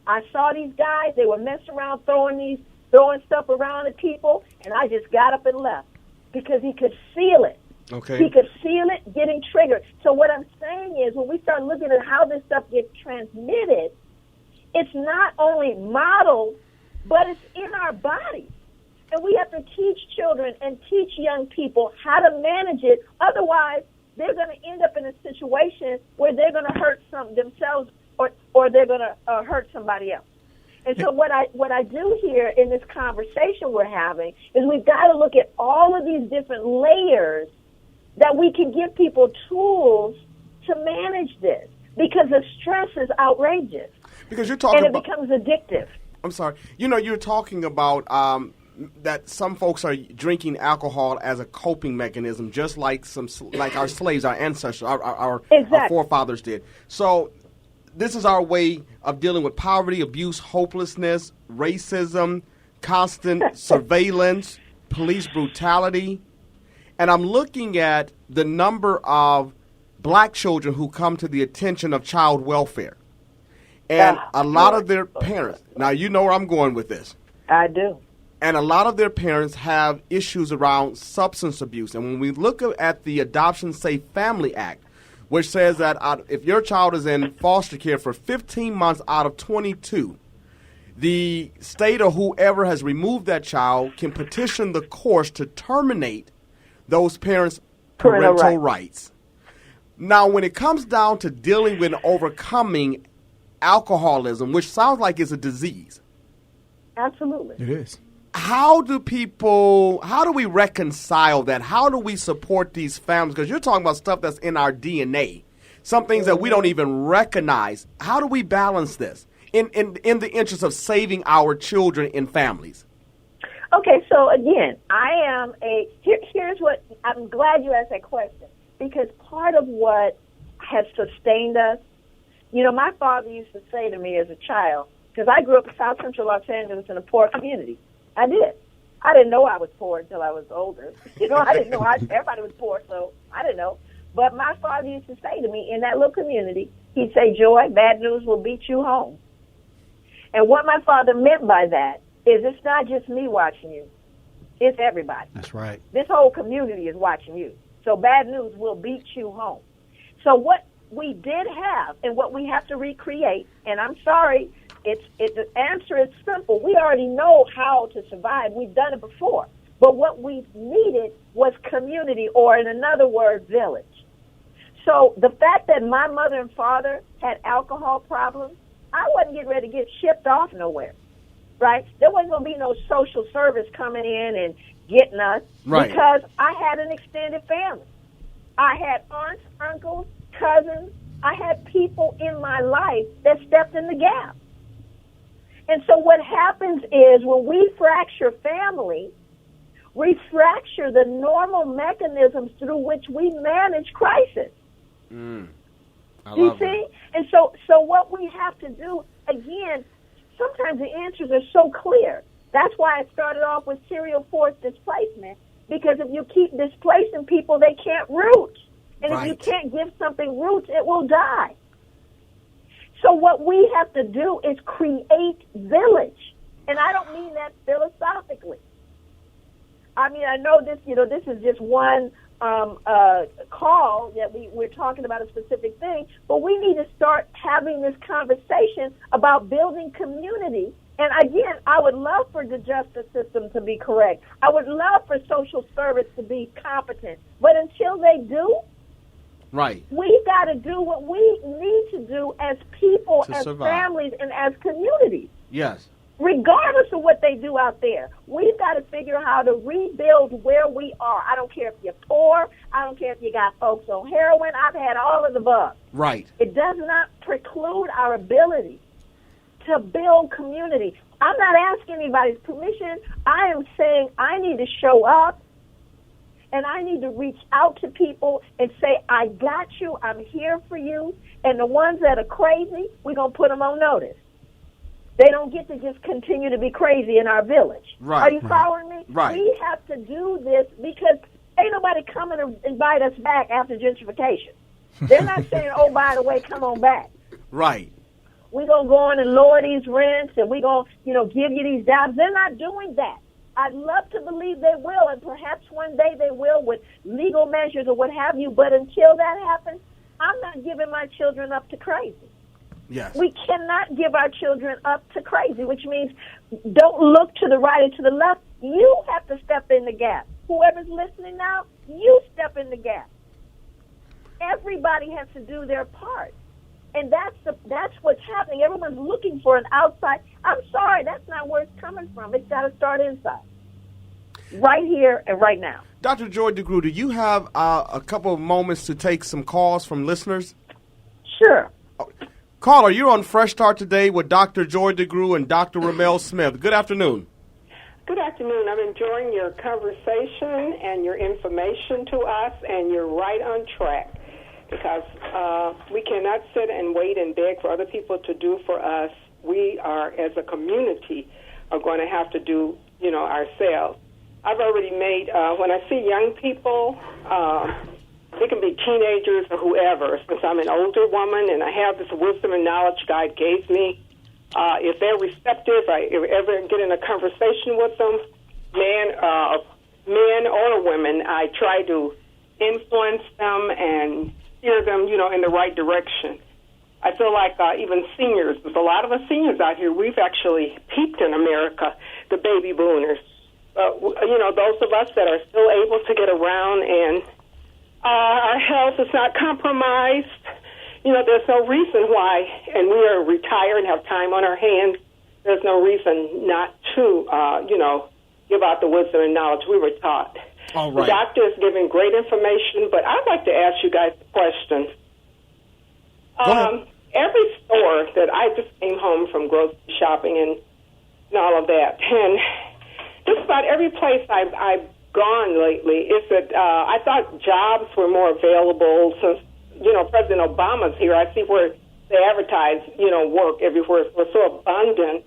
I saw these guys, they were messing around throwing stuff around at people, and I just got up and left because he could feel it. Okay. He could feel it getting triggered. So what I'm saying is when we start looking at how this stuff gets transmitted, it's not only modeled, but it's in our bodies. And we have to teach children and teach young people how to manage it. Otherwise, they're going to end up in a situation where they're going to hurt themselves or they're going to hurt somebody else. And so what I do here in this conversation we're having is we've got to look at all of these different layers that we can give people tools to manage this, because the stress is outrageous. Because you're talking and it becomes addictive. I'm sorry. You're talking about that some folks are drinking alcohol as a coping mechanism, just like our slaves, our ancestors, our forefathers did. So this is our way of dealing with poverty, abuse, hopelessness, racism, constant surveillance, police brutality. And I'm looking at the number of black children who come to the attention of child welfare. And a lot of their parents, now you know where I'm going with this. I do. And a lot of their parents have issues around substance abuse. And when we look at the Adoption Safe Family Act, which says that if your child is in foster care for 15 months out of 22, the state or whoever has removed that child can petition the courts to terminate those parents' parental rights. Now, when it comes down to dealing with and overcoming alcoholism, which sounds like it's a disease. Absolutely. It is. How do we reconcile that? How do we support these families? Because you're talking about stuff that's in our DNA, some things that we don't even recognize. How do we balance this in the interest of saving our children and families? Okay, so again, here's what, I'm glad you asked that question, because part of what has sustained us, my father used to say to me as a child, because I grew up in South Central Los Angeles in a poor community. I did. I didn't know I was poor until I was older. I didn't know everybody was poor, so I didn't know. But my father used to say to me in that little community, he'd say, Joy, bad news will beat you home. And what my father meant by that is it's not just me watching you. It's everybody. That's right. This whole community is watching you. So bad news will beat you home. So what we did have and what we have to recreate, and I'm sorry, the answer is simple. We already know how to survive. We've done it before. But what we needed was community, or in another word, village. So the fact that my mother and father had alcohol problems, I wasn't getting ready to get shipped off nowhere, right? There wasn't going to be no social service coming in and getting us, right, because I had an extended family. I had aunts, uncles, cousins. I had people in my life that stepped in the gap. And so what happens is when we fracture family, we fracture the normal mechanisms through which we manage crisis. You see? And so what we have to do, again, sometimes the answers are so clear. That's why I started off with serial forced displacement, because if you keep displacing people, they can't root. And if you can't give something roots, it will die. So what we have to do is create village. And I don't mean that philosophically. I mean, I know this is just one call that we're talking about a specific thing, but we need to start having this conversation about building community. And again, I would love for the justice system to be correct. I would love for social service to be competent. But until they do, we've got to do what we need to do as people, as families, and as communities. Yes. Regardless of what they do out there, we've got to figure out how to rebuild where we are. I don't care if you're poor. I don't care if you got folks on heroin. I've had all of the above. Right. It does not preclude our ability to build community. I'm not asking anybody's permission. I am saying I need to show up And I need to reach out to people and say, I got you, I'm here for you. And the ones that are crazy, we're going to put them on notice. They don't get to just continue to be crazy in our village. Right. Are you following me? Right. We have to do this because ain't nobody coming to invite us back after gentrification. They're not saying, oh, by the way, come on back. Right. We're going to go on and lower these rents and we're going to, give you these jobs. They're not doing that. I'd love to believe they will, and perhaps one day they will with legal measures or what have you. But until that happens, I'm not giving my children up to crazy. Yes. We cannot give our children up to crazy, which means don't look to the right or to the left. You have to step in the gap. Whoever's listening now, you step in the gap. Everybody has to do their part. And that's what's happening. Everyone's looking for an outside. I'm sorry, that's not where it's coming from. It's got to start inside. Right here and right now. Dr. Joy DeGruy, do you have a couple of moments to take some calls from listeners? Sure. Caller, you're on Fresh Start today with Dr. Joy DeGruy and Dr. Ramell Smith. Good afternoon. Good afternoon. I'm enjoying your conversation and your information to us, and you're right on track. Because we cannot sit and wait and beg for other people to do for us. We are, as a community, are going to have to do, ourselves. I've already made, when I see young people, they can be teenagers or whoever, since I'm an older woman and I have this wisdom and knowledge God gave me, if they're receptive, if I ever get in a conversation with them, men or women, I try to influence them and steer them, in the right direction. I feel like even seniors, there's a lot of us seniors out here, we've actually peaked in America, the baby boomers. Those of us that are still able to get around and our health is not compromised. There's no reason why, and we are retired and have time on our hands, there's no reason not to, give out the wisdom and knowledge we were taught. All right. The doctor is giving great information, but I'd like to ask you guys a question. Every store that I just came home from grocery shopping and all of that, and just about every place I've gone lately is that I thought jobs were more available since, President Obama's here. I see where they advertise, work everywhere. We're so abundant.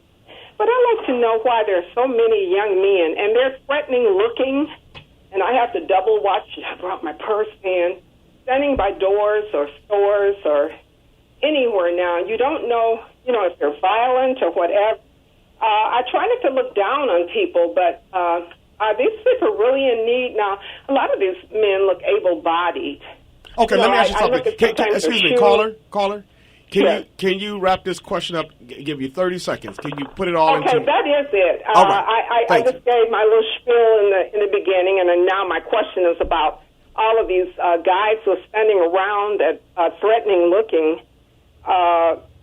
But I'd like to know why there are so many young men, and they're threatening looking, and I have to double watch. I brought my purse in, standing by doors or stores or anywhere now. You don't know, if they're violent or whatever. I try not to look down on people, but are these people really in need? Now, a lot of these men look able-bodied. Okay, let me ask you something. Excuse me, caller. Yes. Can you wrap this question up? Give you 30 seconds. Can you put it all into? Okay, that is it. All right. I just gave my little spiel in the beginning, and then now my question is about all of these guys who are standing around that threatening looking.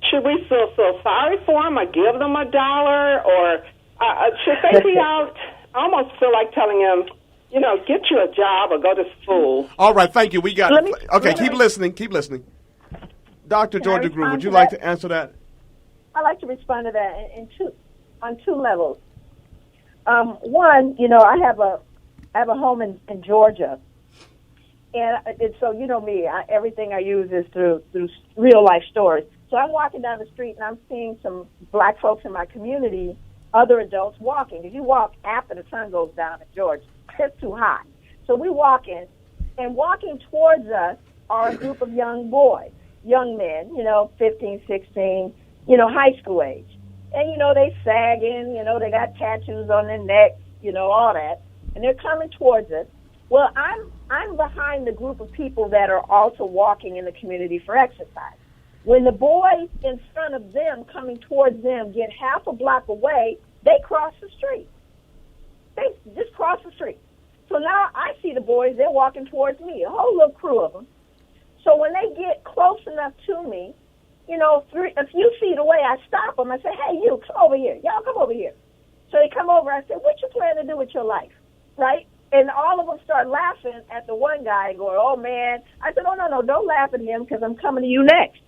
Should we feel sorry for them or give them $1, or should they be out? I almost feel like telling them, get you a job or go to school. All right, thank you. We got keep listening. Dr. Joy DeGruy, would you like to answer that? I'd like to respond to that on two levels. One, I have a home in Georgia, and so me. Everything I use is through real life stories. So I'm walking down the street and I'm seeing some black folks in my community, other adults walking. Because you walk after the sun goes down in Georgia, it's too hot. So we walk in, and walking towards us are a group of young boys. Young men, 15, 16, high school age. And, they sagging, they got tattoos on their neck, all that. And they're coming towards us. Well, I'm behind the group of people that are also walking in the community for exercise. When the boys in front of them coming towards them get half a block away, they cross the street. They just cross the street. So now I see the boys, they're walking towards me, a whole little crew of them. So when they get close enough to me, a few feet away, I stop them. I say, hey, you, come over here. Y'all come over here. So they come over. I say, what you plan to do with your life, right? And all of them start laughing at the one guy and going, oh, man. I said, no, don't laugh at him because I'm coming to you next.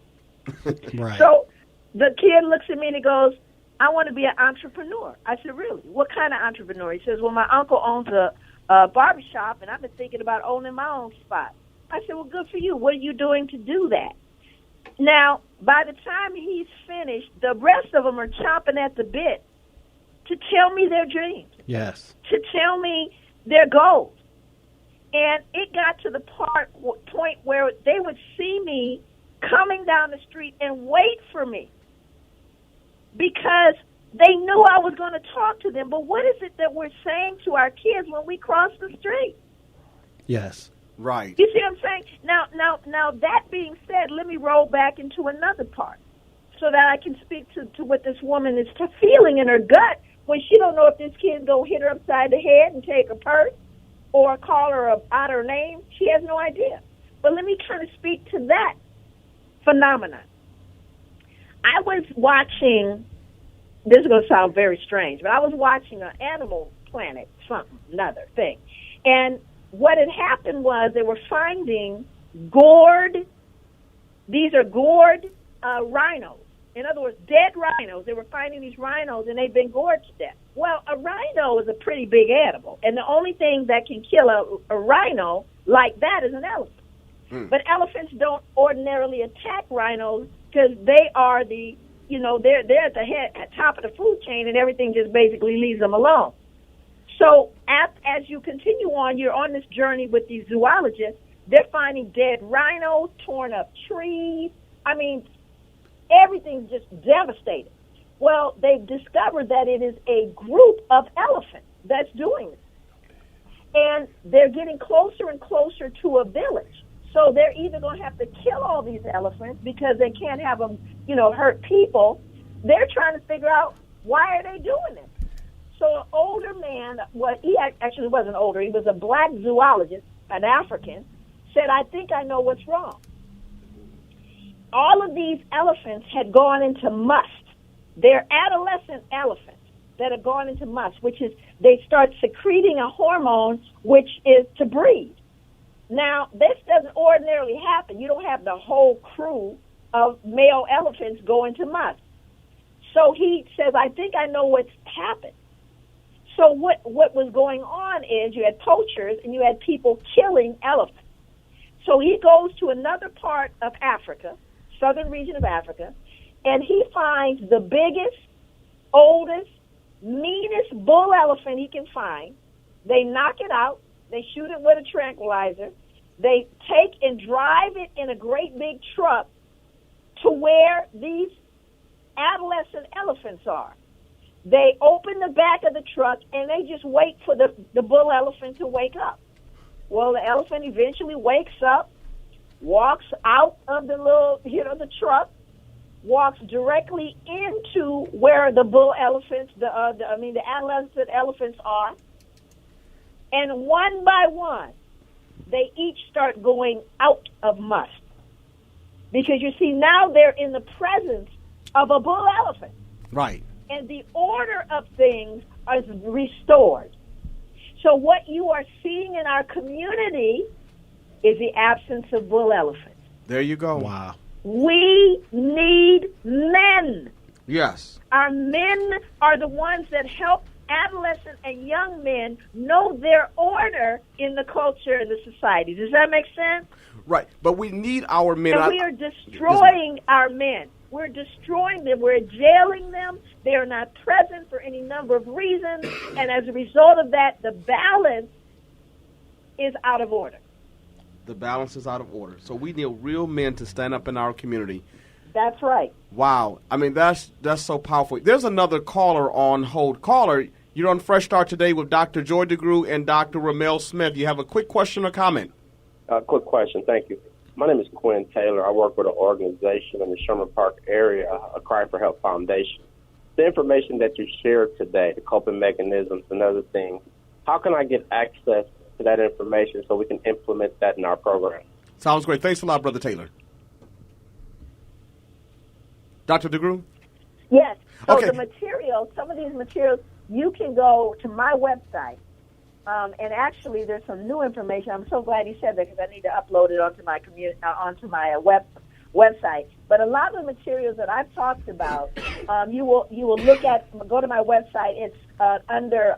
Right. So the kid looks at me and he goes, I want to be an entrepreneur. I said, really? What kind of entrepreneur? He says, well, my uncle owns a barbershop, and I've been thinking about owning my own spot. I said, well, good for you. What are you doing to do that? Now, by the time he's finished, the rest of them are chomping at the bit to tell me their dreams. Yes. To tell me their goals. And it got to the point where they would see me coming down the street and wait for me because they knew I was going to talk to them. But what is it that we're saying to our kids when we cross the street? Yes. Right. You see what I'm saying? Now, that being said, let me roll back into another part so that I can speak to what this woman is feeling in her gut when she don't know if this kid's going to hit her upside the head and take her purse or call her out her name. She has no idea. But let me kind of speak to that phenomenon. I was watching, this is going to sound very strange, but I was watching an Animal Planet, another thing. And what had happened was they were finding these are gored rhinos. In other words, dead rhinos. They were finding these rhinos, and they'd been gored to death. Well, a rhino is a pretty big animal, and the only thing that can kill a rhino like that is an elephant. But elephants don't ordinarily attack rhinos because they are they're at the top of the food chain, and everything just basically leaves them alone. So as you continue on, you're on this journey with these zoologists. They're finding dead rhinos, torn up trees. I mean, everything's just devastated. Well, they've discovered that it is a group of elephants that's doing this. And they're getting closer and closer to a village. So they're either going to have to kill all these elephants because they can't have them, hurt people. They're trying to figure out, why are they doing this? So an older man, he actually wasn't older, he was a black zoologist, an African, said, I think I know what's wrong. All of these elephants had gone into must. They're adolescent elephants that have gone into must, which is they start secreting a hormone which is to breed. Now, this doesn't ordinarily happen. You don't have the whole crew of male elephants go into must. So he says, I think I know what's happened. So what was going on is you had poachers and you had people killing elephants. So he goes to another part of Africa, southern region of Africa, and he finds the biggest, oldest, meanest bull elephant he can find. They knock it out. They shoot it with a tranquilizer. They take and drive it in a great big truck to where these adolescent elephants are. They open the back of the truck, and they just wait for the bull elephant to wake up. Well, the elephant eventually wakes up, walks out of the the truck, walks directly into where the bull elephants, the adolescent elephants are, and one by one, they each start going out of must. Because you see, now they're in the presence of a bull elephant. Right. And the order of things is restored. So what you are seeing in our community is the absence of bull elephants. There you go. Wow. We need men. Yes. Our men are the ones that help adolescent and young men know their order in the culture and the society. Does that make sense? Right. But we need our men. And we are destroying our men. We're destroying them. We're jailing them. They are not present for any number of reasons. And as a result of that, the balance is out of order. The balance is out of order. So we need real men to stand up in our community. That's right. Wow. I mean, that's so powerful. There's another caller on hold. Caller, you're on Fresh Start today with Dr. Joy DeGruy and Dr. Ramell Smith. You have a quick question or comment? Quick question. Thank you. My name is Quinn Taylor. I work with an organization in the Sherman Park area, a Cry for Help Foundation. The information that you shared today, the coping mechanisms and other things, how can I get access to that information so we can implement that in our program? Sounds great. Thanks a lot, Brother Taylor. Dr. DeGruy? Yes. So Okay. the materials, some of these materials, you can go to my website. And actually, there's some new information. I'm so glad you said that because I need to upload it onto my website. But a lot of the materials that I've talked about, you will look at. Go to my website. It's under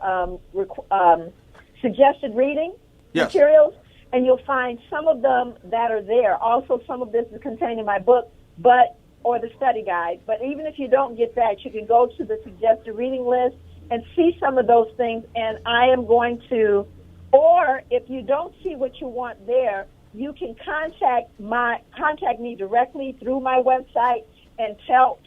suggested reading Yes. materials, and you'll find some of them that are there. Also, some of this is contained in my book, or the study guide. But even if you don't get that, you can go to the suggested reading list and see some of those things. And I am going to, or if you don't see what you want there, you can contact me directly through my website and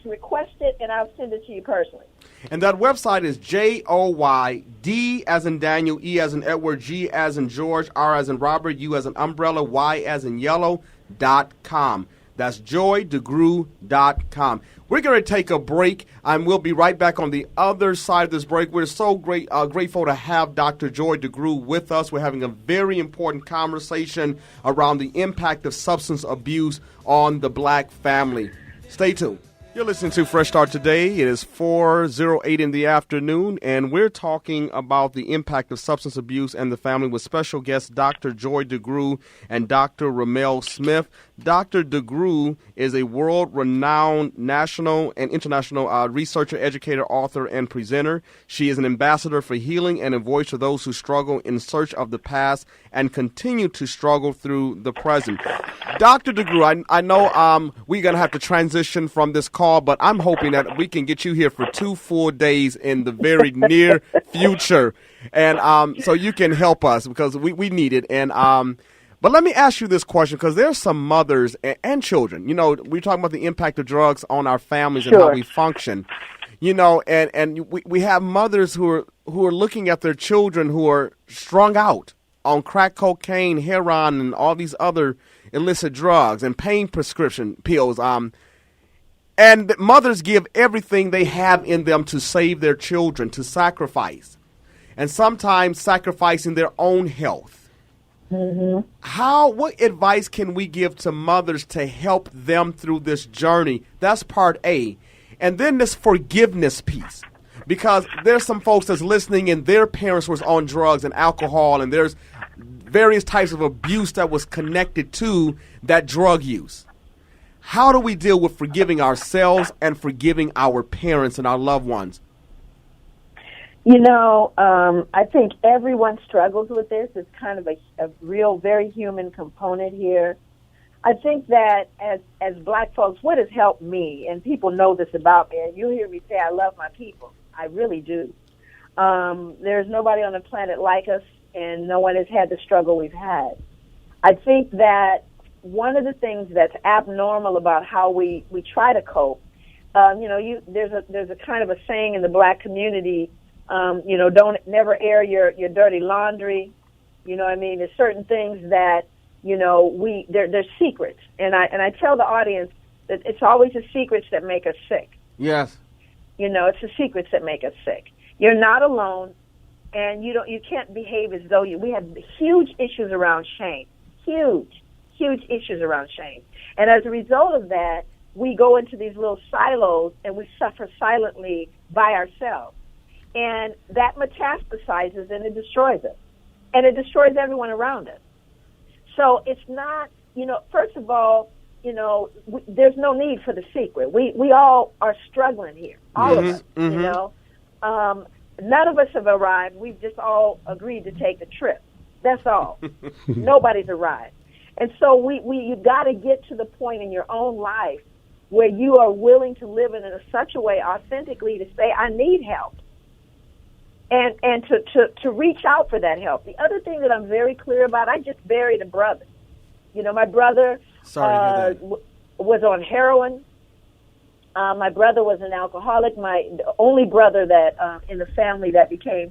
request it, and I'll send it to you personally. And that website is JOYD as in Daniel, E as in Edward, G as in George, R as in Robert, U as in umbrella, Y as in yellow.com. That's joydegrew.com. We're going to take a break, and we'll be right back on the other side of this break. We're so grateful to have Dr. Joy DeGrew with us. We're having a very important conversation around the impact of substance abuse on the black family. Stay tuned. You're listening to Fresh Start Today. It is 4:08 in the afternoon, and we're talking about the impact of substance abuse and the family with special guests Dr. Joy DeGrew and Dr. Ramell Smith. Dr. DeGrew is a world-renowned national and international researcher, educator, author, and presenter. She is an ambassador for healing and a voice for those who struggle in search of the past and continue to struggle through the present. Dr. DeGrew, I know we're going to have to transition from this call, but I'm hoping that we can get you here for 2 full days in the very near future, and so you can help us because we need it. And but let me ask you this question, because there's some mothers and children. You know, we're talking about the impact of drugs on our families and how we function. You know, and we have mothers who are looking at their children who are strung out on crack cocaine, heroin, and all these other illicit drugs and pain prescription pills. And mothers give everything they have in them to save their children, to sacrifice, and sometimes sacrificing their own health. Mm-hmm. What advice can we give to mothers to help them through this journey? That's part A. And then this forgiveness piece, because there's some folks that's listening and their parents was on drugs and alcohol, and there's various types of abuse that was connected to that drug use. How do we deal with forgiving ourselves and forgiving our parents and our loved ones? You know, I think everyone struggles with this. It's kind of a real, very human component here. I think that as black folks, what has helped me, and people know this about me, and you hear me say I love my people. I really do. There's nobody on the planet like us, and no one has had the struggle we've had. I think that one of the things that's abnormal about how we try to cope, there's a kind of a saying in the black community, don't never air your dirty laundry. You know what I mean? There's certain things that, there's secrets. And I tell the audience that it's always the secrets that make us sick. Yes. It's the secrets that make us sick. You're not alone, and you can't behave as though we have huge issues around shame. Huge issues around shame. And as a result of that, we go into these little silos and we suffer silently by ourselves. And that metastasizes and it destroys us. And it destroys everyone around us. So it's not, first of all, there's no need for the secret. We all are struggling here. All of us, none of us have arrived. We've just all agreed to take a trip. That's all. Nobody's arrived. And so you got to get to the point in your own life where you are willing to live in such a way authentically to say, I need help. And to reach out for that help. The other thing that I'm very clear about, I just buried a brother. My brother was on heroin. My brother was an alcoholic. The only brother that in the family that became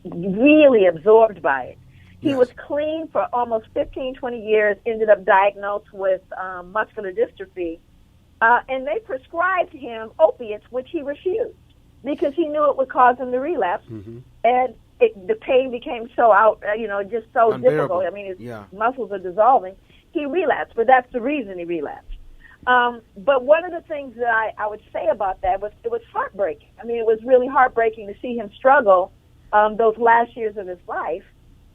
really absorbed by it. He was clean for almost 15, 20 years, ended up diagnosed with muscular dystrophy, and they prescribed him opiates, which he refused because he knew it would cause him to relapse, and the pain became so just so unbearable. Difficult. I mean, his muscles are dissolving. He relapsed, but that's the reason he relapsed. But one of the things that I would say about that was it was heartbreaking. I mean, it was really heartbreaking to see him struggle those last years of his life.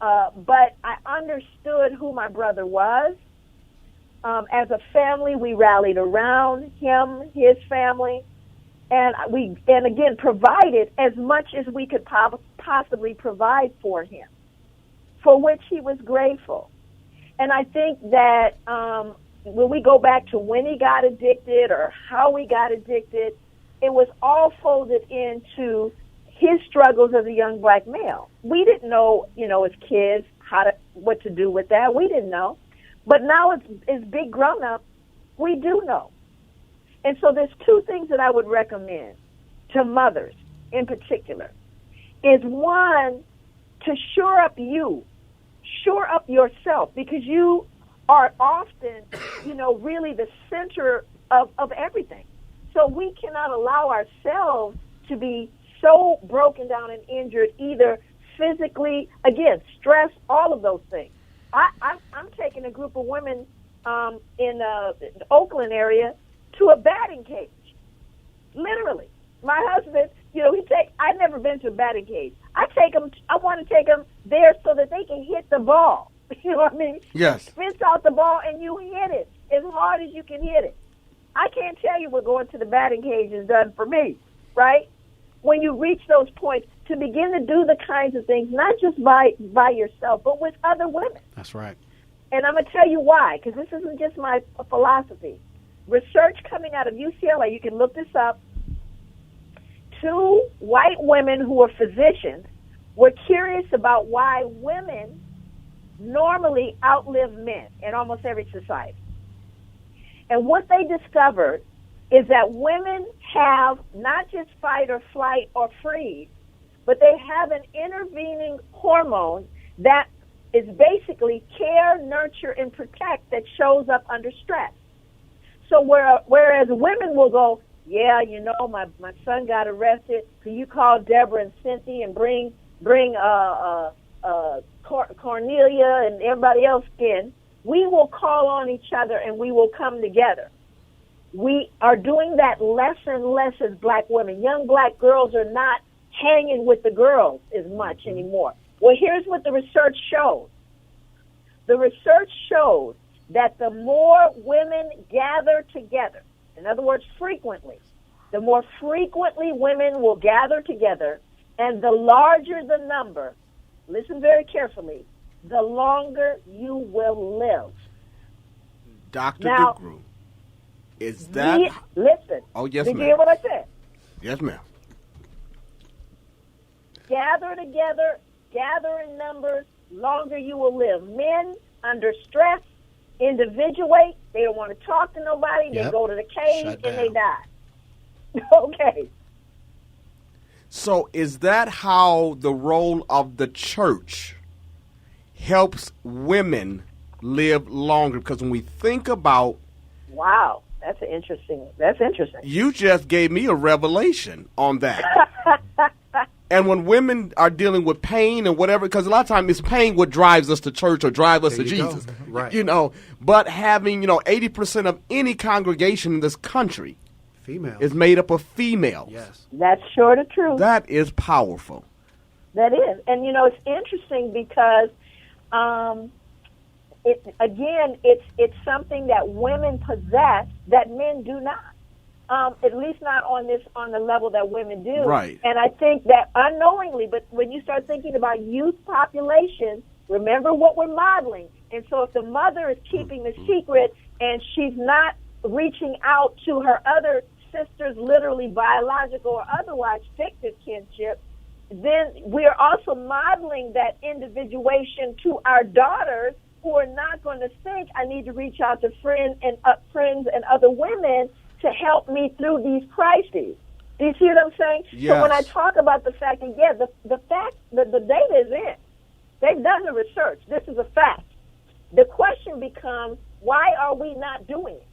But I understood who my brother was. As a family, we rallied around him, his family, and again provided as much as we could possibly provide for him. for which he was grateful. And I think that when we go back to when he got addicted or how he got addicted, it was all folded into his struggles as a young black male. We didn't know, as kids, what to do with that. We didn't know. But now as big grown-ups, we do know. And so there's two things that I would recommend to mothers in particular. Is one, to shore up yourself, because you are often, really the center of everything. So we cannot allow ourselves to be so broken down and injured, either physically, again, stress, all of those things. I'm taking a group of women in the Oakland area to a batting cage, literally. My husband, I've never been to a batting cage. I want to take them there so that they can hit the ball. You know what I mean? Yes. Spits out the ball and you hit it as hard as you can hit it. I can't tell you what going to the batting cage has done for me, right? When you reach those points, to begin to do the kinds of things, not just by yourself, but with other women. That's right. And I'm going to tell you why, because this isn't just my philosophy. Research coming out of UCLA, you can look this up. 2 white women who were physicians were curious about why women normally outlive men in almost every society. And what they discovered is that women have not just fight or flight or freeze, but they have an intervening hormone that is basically care, nurture, and protect that shows up under stress. So whereas women will go, yeah, my son got arrested. Can you call Deborah and Cynthia and bring Cornelia and everybody else in? We will call on each other and we will come together. We are doing that less and less as black women. Young black girls are not hanging with the girls as much anymore. Well, here's what the research shows. The research shows that the more women gather together, in other words, frequently, the more frequently women will gather together, and the larger the number, listen very carefully, the longer you will live. Dr. Now, DeGrew, is that... Listen. Oh, yes, Did ma'am. you hear what I said? Yes, ma'am. Gather together, gather in numbers, longer you will live. Men under stress individuate. They don't want to talk to nobody. They go to the cave and they die. Okay. So is that how the role of the church helps women live longer? Because when we think about... Wow, that's interesting. You just gave me a revelation on that. And when women are dealing with pain and whatever, because a lot of times it's pain what drives us to church or drive us to Jesus. Right. But having, 80% of any congregation in this country Female is made up of females. Yes. That's sure the truth. That is powerful. That is. And, it's interesting because, it's something that women possess that men do not. At least not on the level that women do. Right. And I think that unknowingly, but when you start thinking about youth population, remember what we're modeling. And so if the mother is keeping the secret and she's not reaching out to her other sisters, literally biological or otherwise fictive kinship, then we're also modeling that individuation to our daughters, who are not going to think, I need to reach out to friends and other women to help me through these crises. Do you see what I'm saying? Yes. So when I talk about the fact that, the fact that the data is in, they've done the research. This is a fact. The question becomes, why are we not doing it?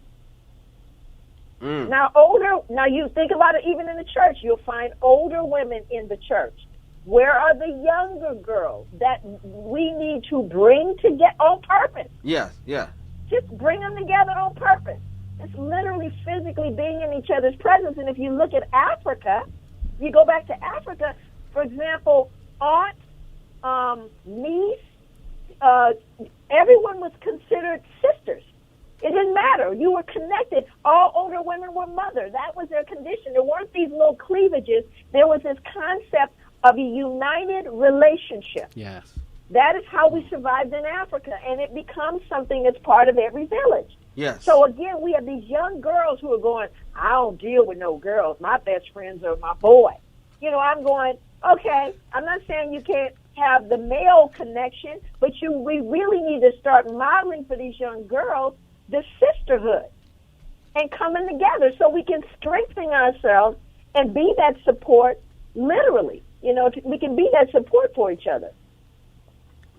Now you think about it, even in the church, you'll find older women in the church. Where are the younger girls that we need to bring together on purpose? Yes, yeah. Just bring them together on purpose. It's literally physically being in each other's presence. And if you look at Africa, you go back to Africa, for example, aunt, niece, everyone was considered sisters. It didn't matter. You were connected. All older women were mother. That was their condition. There weren't these little cleavages. There was this concept of a united relationship. Yes. That is how we survived in Africa, and it becomes something that's part of every village. Yes. So again, we have these young girls who are going, I don't deal with no girls. My best friends are my boy. You know, I'm going, okay, I'm not saying you can't have the male connection, but we really need to start modeling for these young girls the sisterhood and coming together so we can strengthen ourselves and be that support literally. You know, we can be that support for each other.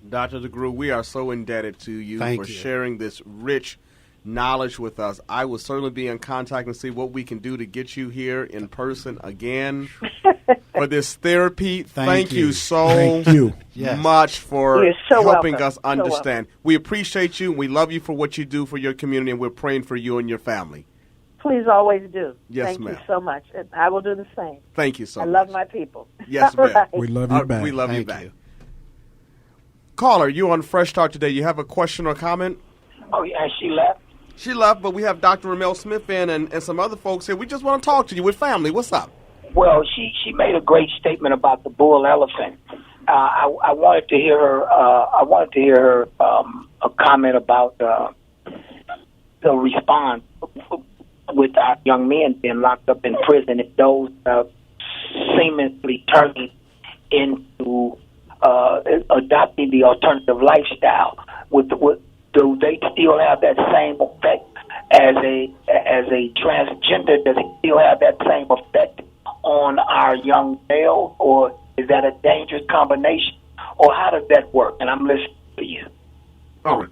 Dr. DeGroot, we are so indebted to you Thank for you. sharing this rich knowledge with us. I will certainly be in contact and see what we can do to get you here in person again for this therapy. Thank you so Thank you. Yes. much for You're so helping welcome. us So understand. We appreciate you. We love you for what you do for your community, and we're praying for you and your family. Please always do. Yes, Thank ma'am. you so much. And I will do the same. Thank you so I much. love my people. Yes, All ma'am. right. We love you back. We love you Thank back. you. Caller, you on Fresh Start today. You have a question or comment? Oh, yeah, she left. She left, but we have Dr. Ramell Smith in and some other folks here. We just want to talk to you with family. What's up? Well, she made a great statement about the bull elephant. I wanted to hear her. A comment about the response with our young men being locked up in prison and those seemingly turning into adopting the alternative lifestyle. Do they still have that same effect as a transgender? Does it still have that same effect on our young male, or is that a dangerous combination, or how does that work? And I'm listening to you. All right.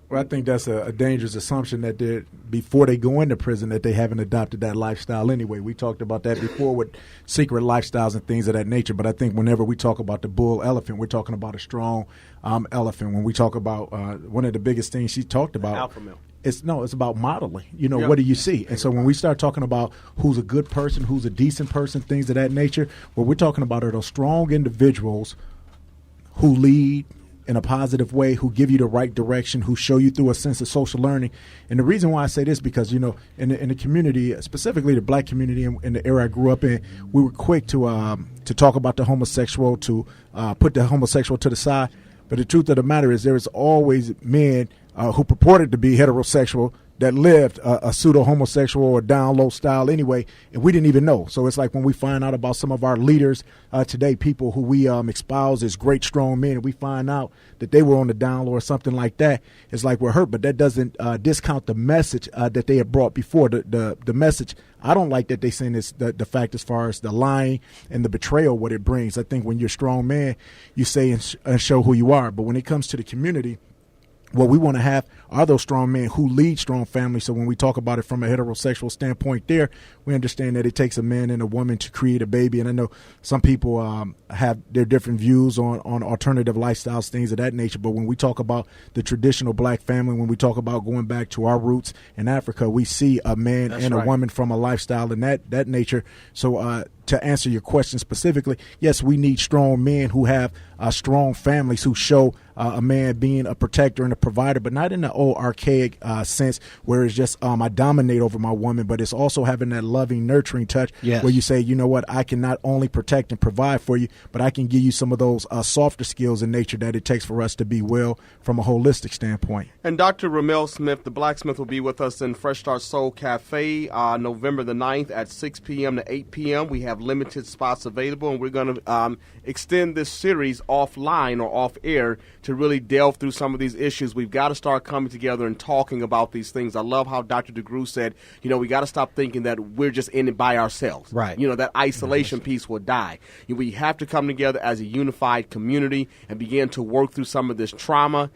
Well, I think that's a dangerous assumption that before they go into prison that they haven't adopted that lifestyle anyway. We talked about that before with secret lifestyles and things of that nature. But I think whenever we talk about the bull elephant, we're talking about a strong elephant. When we talk about one of the biggest things she talked about, Alpha male. it's about modeling. You know, Yeah. what do you see? And so when we start talking about who's a good person, who's a decent person, things of that nature, what we're talking about are those strong individuals who lead in a positive way, who give you the right direction, who show you through a sense of social learning. And the reason why I say this, because, you know, in the community, specifically the black community in the area I grew up in, we were quick to talk about the homosexual, to put the homosexual to the side. But the truth of the matter is there is always men who purported to be heterosexual that lived a pseudo-homosexual or down-low style anyway, and we didn't even know. So it's like when we find out about some of our leaders today, people who we espouse as great, strong men, and we find out that they were on the down low or something like that, it's like we're hurt. But that doesn't discount the message that they have brought before. The message, I don't like that they send this, the fact as far as the lying and the betrayal, what it brings. I think when you're a strong man, you say and show who you are. But when it comes to the community, what we want to have are those strong men who lead strong families. So when we talk about it from a heterosexual standpoint there, we understand that it takes a man and a woman to create a baby. And I know some people have their different views on alternative lifestyles, things of that nature. But when we talk about the traditional black family, when we talk about going back to our roots in Africa, we see a man and a woman from a lifestyle and that nature. So to answer your question specifically, yes, we need strong men who have strong families, who show a man being a protector and a provider, but not in the old archaic sense where it's just I dominate over my woman, but it's also having that loving, nurturing touch where you say, you know what, I can not only protect and provide for you, but I can give you some of those softer skills in nature that it takes for us to be well from a holistic standpoint. And Dr. Ramell Smith, the blacksmith, will be with us in Fresh Start Soul Cafe November the 9th at 6 p.m. to 8 p.m. We have limited spots available, and we're going to extend this series offline or off air to really delve through some of these issues. We've got to start coming together and talking about these things. I love how Dr. DeGroot said, you know, we got to stop thinking that we're just in it by ourselves. Right. You know, that isolation piece will die. We have to come together as a unified community and begin to work through some of this trauma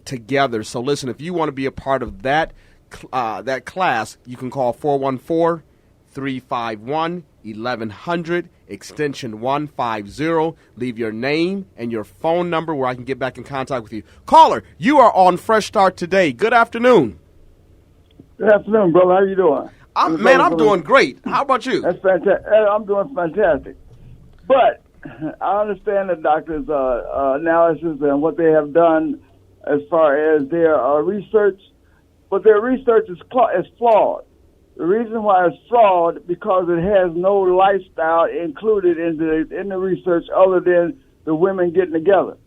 together. So listen, if you want to be a part of that class, you can call 414-351-1100, extension 150. Leave your name and your phone number where I can get back in contact with you. Caller, you are on Fresh Start today. Good afternoon. Good afternoon, brother. How you doing? I'm doing great. How about you? That's fantastic. I'm doing fantastic. But I understand the doctor's analysis and what they have done as far as their research, but their research is flawed. The reason why it's flawed because it has no lifestyle included in the research other than the women getting together.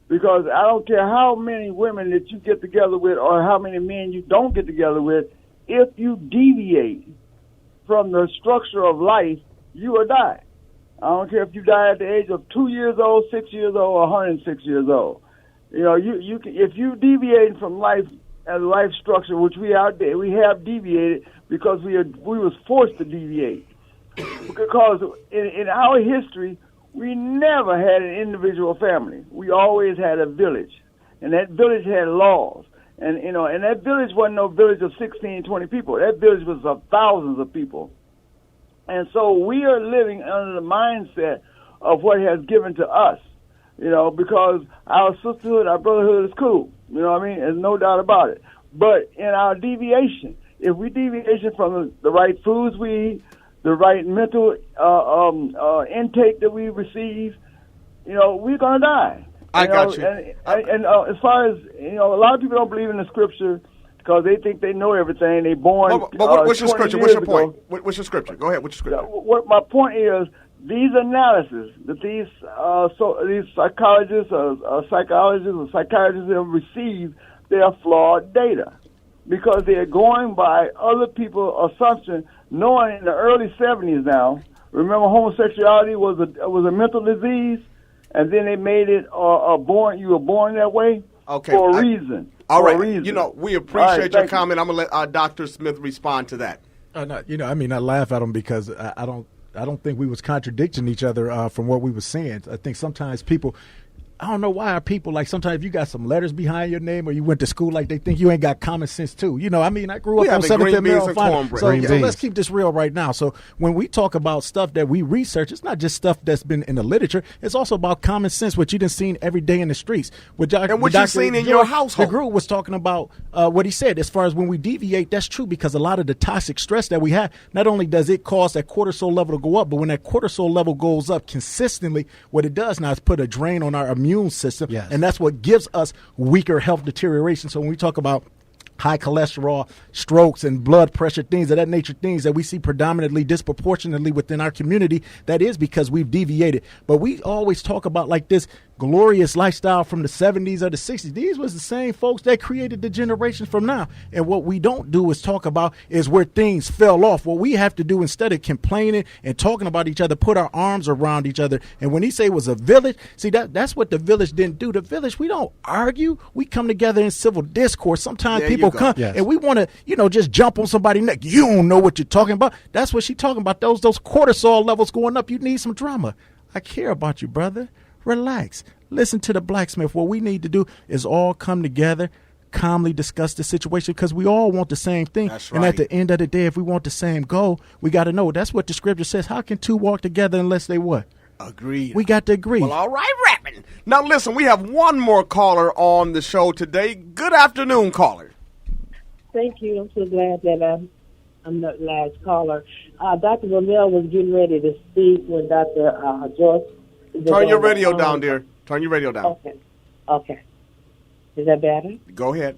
Because I don't care how many women that you get together with or how many men you don't get together with, if you deviate from the structure of life, you will die. I don't care if you die at the age of 2 years old, 6 years old, or 106 years old. You know, you if you deviate from life and life structure, which we have deviated because we was forced to deviate. Because in our history, we never had an individual family. We always had a village, and that village had laws. And and that village wasn't no village of 16, 20 people. That village was of thousands of people. And so we are living under the mindset of what has given to us, because our sisterhood, our brotherhood is cool. You know what I mean? There's no doubt about it. But in our deviation, if we deviation from the right foods we eat, the right mental intake that we receive, we're going to die. I got you. And as far as, a lot of people don't believe in the scripture because they think they know everything. They born. But what's your scripture? What's your point? What's your scripture? Go ahead. What's your scripture? What my point is, these analysis that these psychologists or psychologists or psychiatrists have received, they are flawed data because they are going by other people's assumption. Knowing in the early 70s now, remember homosexuality was a mental disease, and then they made it you were born that way for a reason. All right. Reason. We appreciate your comment. I'm going to let Dr. Smith respond to that. I laugh at him because I don't think we was contradicting each other from what we were saying. I think sometimes people, I don't know why are people like sometimes you got some letters behind your name or you went to school like they think you ain't got common sense too. I grew up on 75th Maryland. So let's keep this real right now. So when we talk about stuff that we research, it's not just stuff that's been in the literature. It's also about common sense, what you done seen every day in the streets. And what you've seen in your household. The group was talking about what he said as far as when we deviate, that's true because a lot of the toxic stress that we have, not only does it cause that cortisol level to go up, but when that cortisol level goes up consistently, what it does now is put a drain on our immune system, yes. And that's what gives us weaker health deterioration. So when we talk about high cholesterol, strokes, and blood pressure, things of that nature, things that we see predominantly disproportionately within our community, that is because we've deviated. But we always talk about like this glorious lifestyle from the 70s or the 60s. These was the same folks that created the generation from now. And what we don't do is talk about is where things fell off. What we have to do instead of complaining and talking about each other, put our arms around each other. And when he say it was a village, see, that's what the village didn't do. The village, we don't argue. We come together in civil discourse. Sometimes people come and we want to, just jump on somebody's neck. You don't know what you're talking about. That's what she's talking about. Those cortisol levels going up. You need some drama. I care about you, brother. Relax. Listen to the blacksmith. What we need to do is all come together, calmly discuss the situation because we all want the same thing. That's right. And at the end of the day, if we want the same goal, we got to know. That's what the scripture says. How can two walk together unless they what? Agreed. We got to agree. Well, all right, Reverend. Now, listen, we have one more caller on the show today. Good afternoon, caller. Thank you. I'm so glad that I'm the last caller. Dr. Ramell was getting ready to speak when Dr. Joyce. Turn your radio down, dear. Turn your radio down. Okay. Is that better? Go ahead.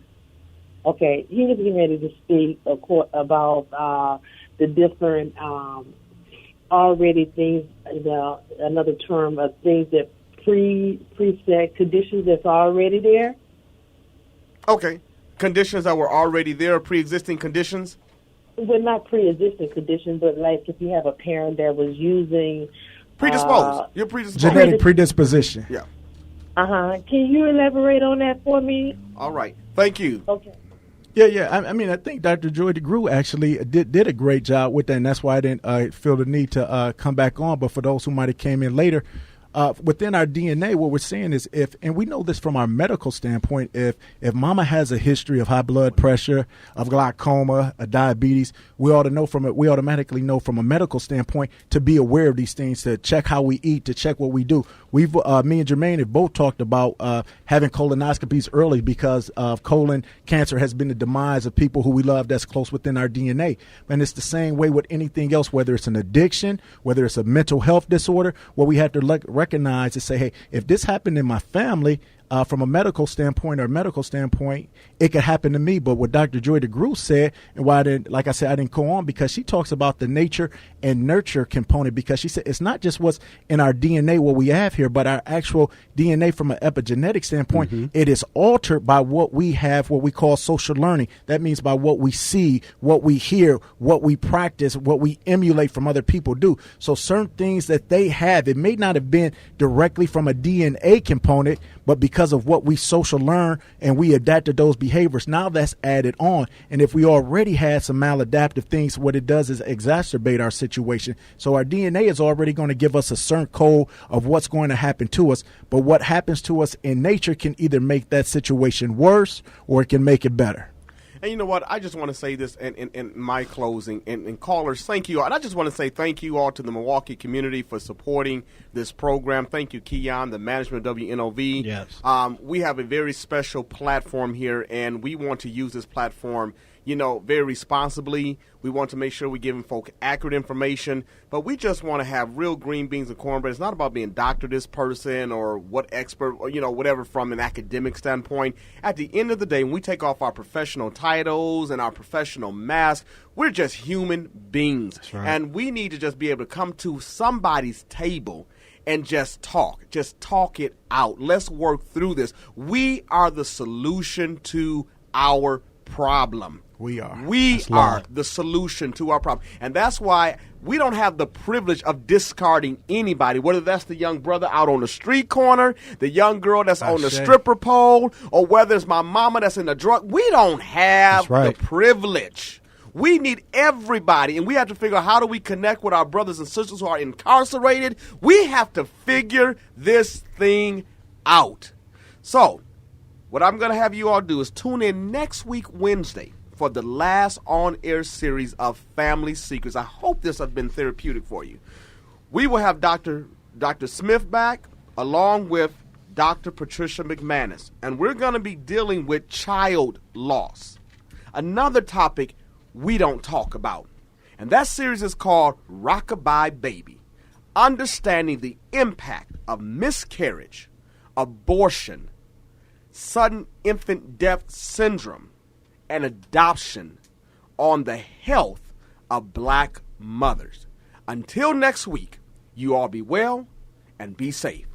Okay. He was getting ready to speak about the different already things, another term of things that preset conditions that's already there. Okay. Conditions that were already there, pre-existing conditions? Well, not pre-existing conditions, but like if you have a parent that was using... Predisposed. You're predisposed. Genetic predisposition. Yeah. Can you elaborate on that for me? All right. Thank you. Okay. Yeah. I think Dr. Joy DeGrew actually did a great job with that, and that's why I didn't feel the need to come back on. But for those who might have came in later, within our DNA, what we're saying is and we know this from our medical standpoint, if mama has a history of high blood pressure, of glaucoma, of diabetes, we automatically know from a medical standpoint to be aware of these things, to check how we eat, to check what we do. We've me and Jermaine have both talked about having colonoscopies early because of colon cancer has been the demise of people who we love that's close within our DNA. And it's the same way with anything else, whether it's an addiction, whether it's a mental health disorder, what we have to recognize and say, hey, if this happened in my family, from a medical standpoint it could happen to me. But what Dr. Joy DeGroot said, and why I didn't, like I said, I didn't go on, because she talks about the nature and nurture component, because she said it's not just what's in our DNA, what we have here, but our actual DNA from an epigenetic standpoint. It is altered by what we have, what we call social learning. That means by what we see, what we hear, what we practice, what we emulate from other people do. So certain things that they have, it may not have been directly from a DNA component, but because of what we social learn and we adapted those behaviors, now that's added on. And if we already had some maladaptive things, what it does is exacerbate our situation. So our DNA is already going to give us a certain code of what's going to happen to us. But what happens to us in nature can either make that situation worse or it can make it better. And you know what? I just want to say this in my closing. And callers, thank you all. And I just want to say thank you all to the Milwaukee community for supporting this program. Thank you, Keon, the management of WNOV. Yes. We have a very special platform here, and we want to use this platform, very responsibly. We want to make sure we're giving folk accurate information, but we just want to have real green beans and cornbread. It's not about being doctor this person or what expert or, whatever from an academic standpoint. At the end of the day, when we take off our professional titles and our professional masks, we're just human beings. That's right. And we need to just be able to come to somebody's table and just talk it out. Let's work through this. We are the solution to our problem. We are. We are the solution to our problem. And that's why we don't have the privilege of discarding anybody, whether that's the young brother out on the street corner, the young girl that's on the stripper pole, or whether it's my mama that's in the drug. We don't have the privilege. We need everybody, and we have to figure out how do we connect with our brothers and sisters who are incarcerated. We have to figure this thing out. So what I'm going to have you all do is tune in next week, Wednesday, for the last on-air series of Family Secrets. I hope this has been therapeutic for you. We will have Dr. Smith back, along with Dr. Patricia McManus, and we're going to be dealing with child loss, another topic we don't talk about. And that series is called Rockabye Baby, understanding the impact of miscarriage, abortion, sudden infant death syndrome, and adoption on the health of black mothers. Until next week, you all be well and be safe.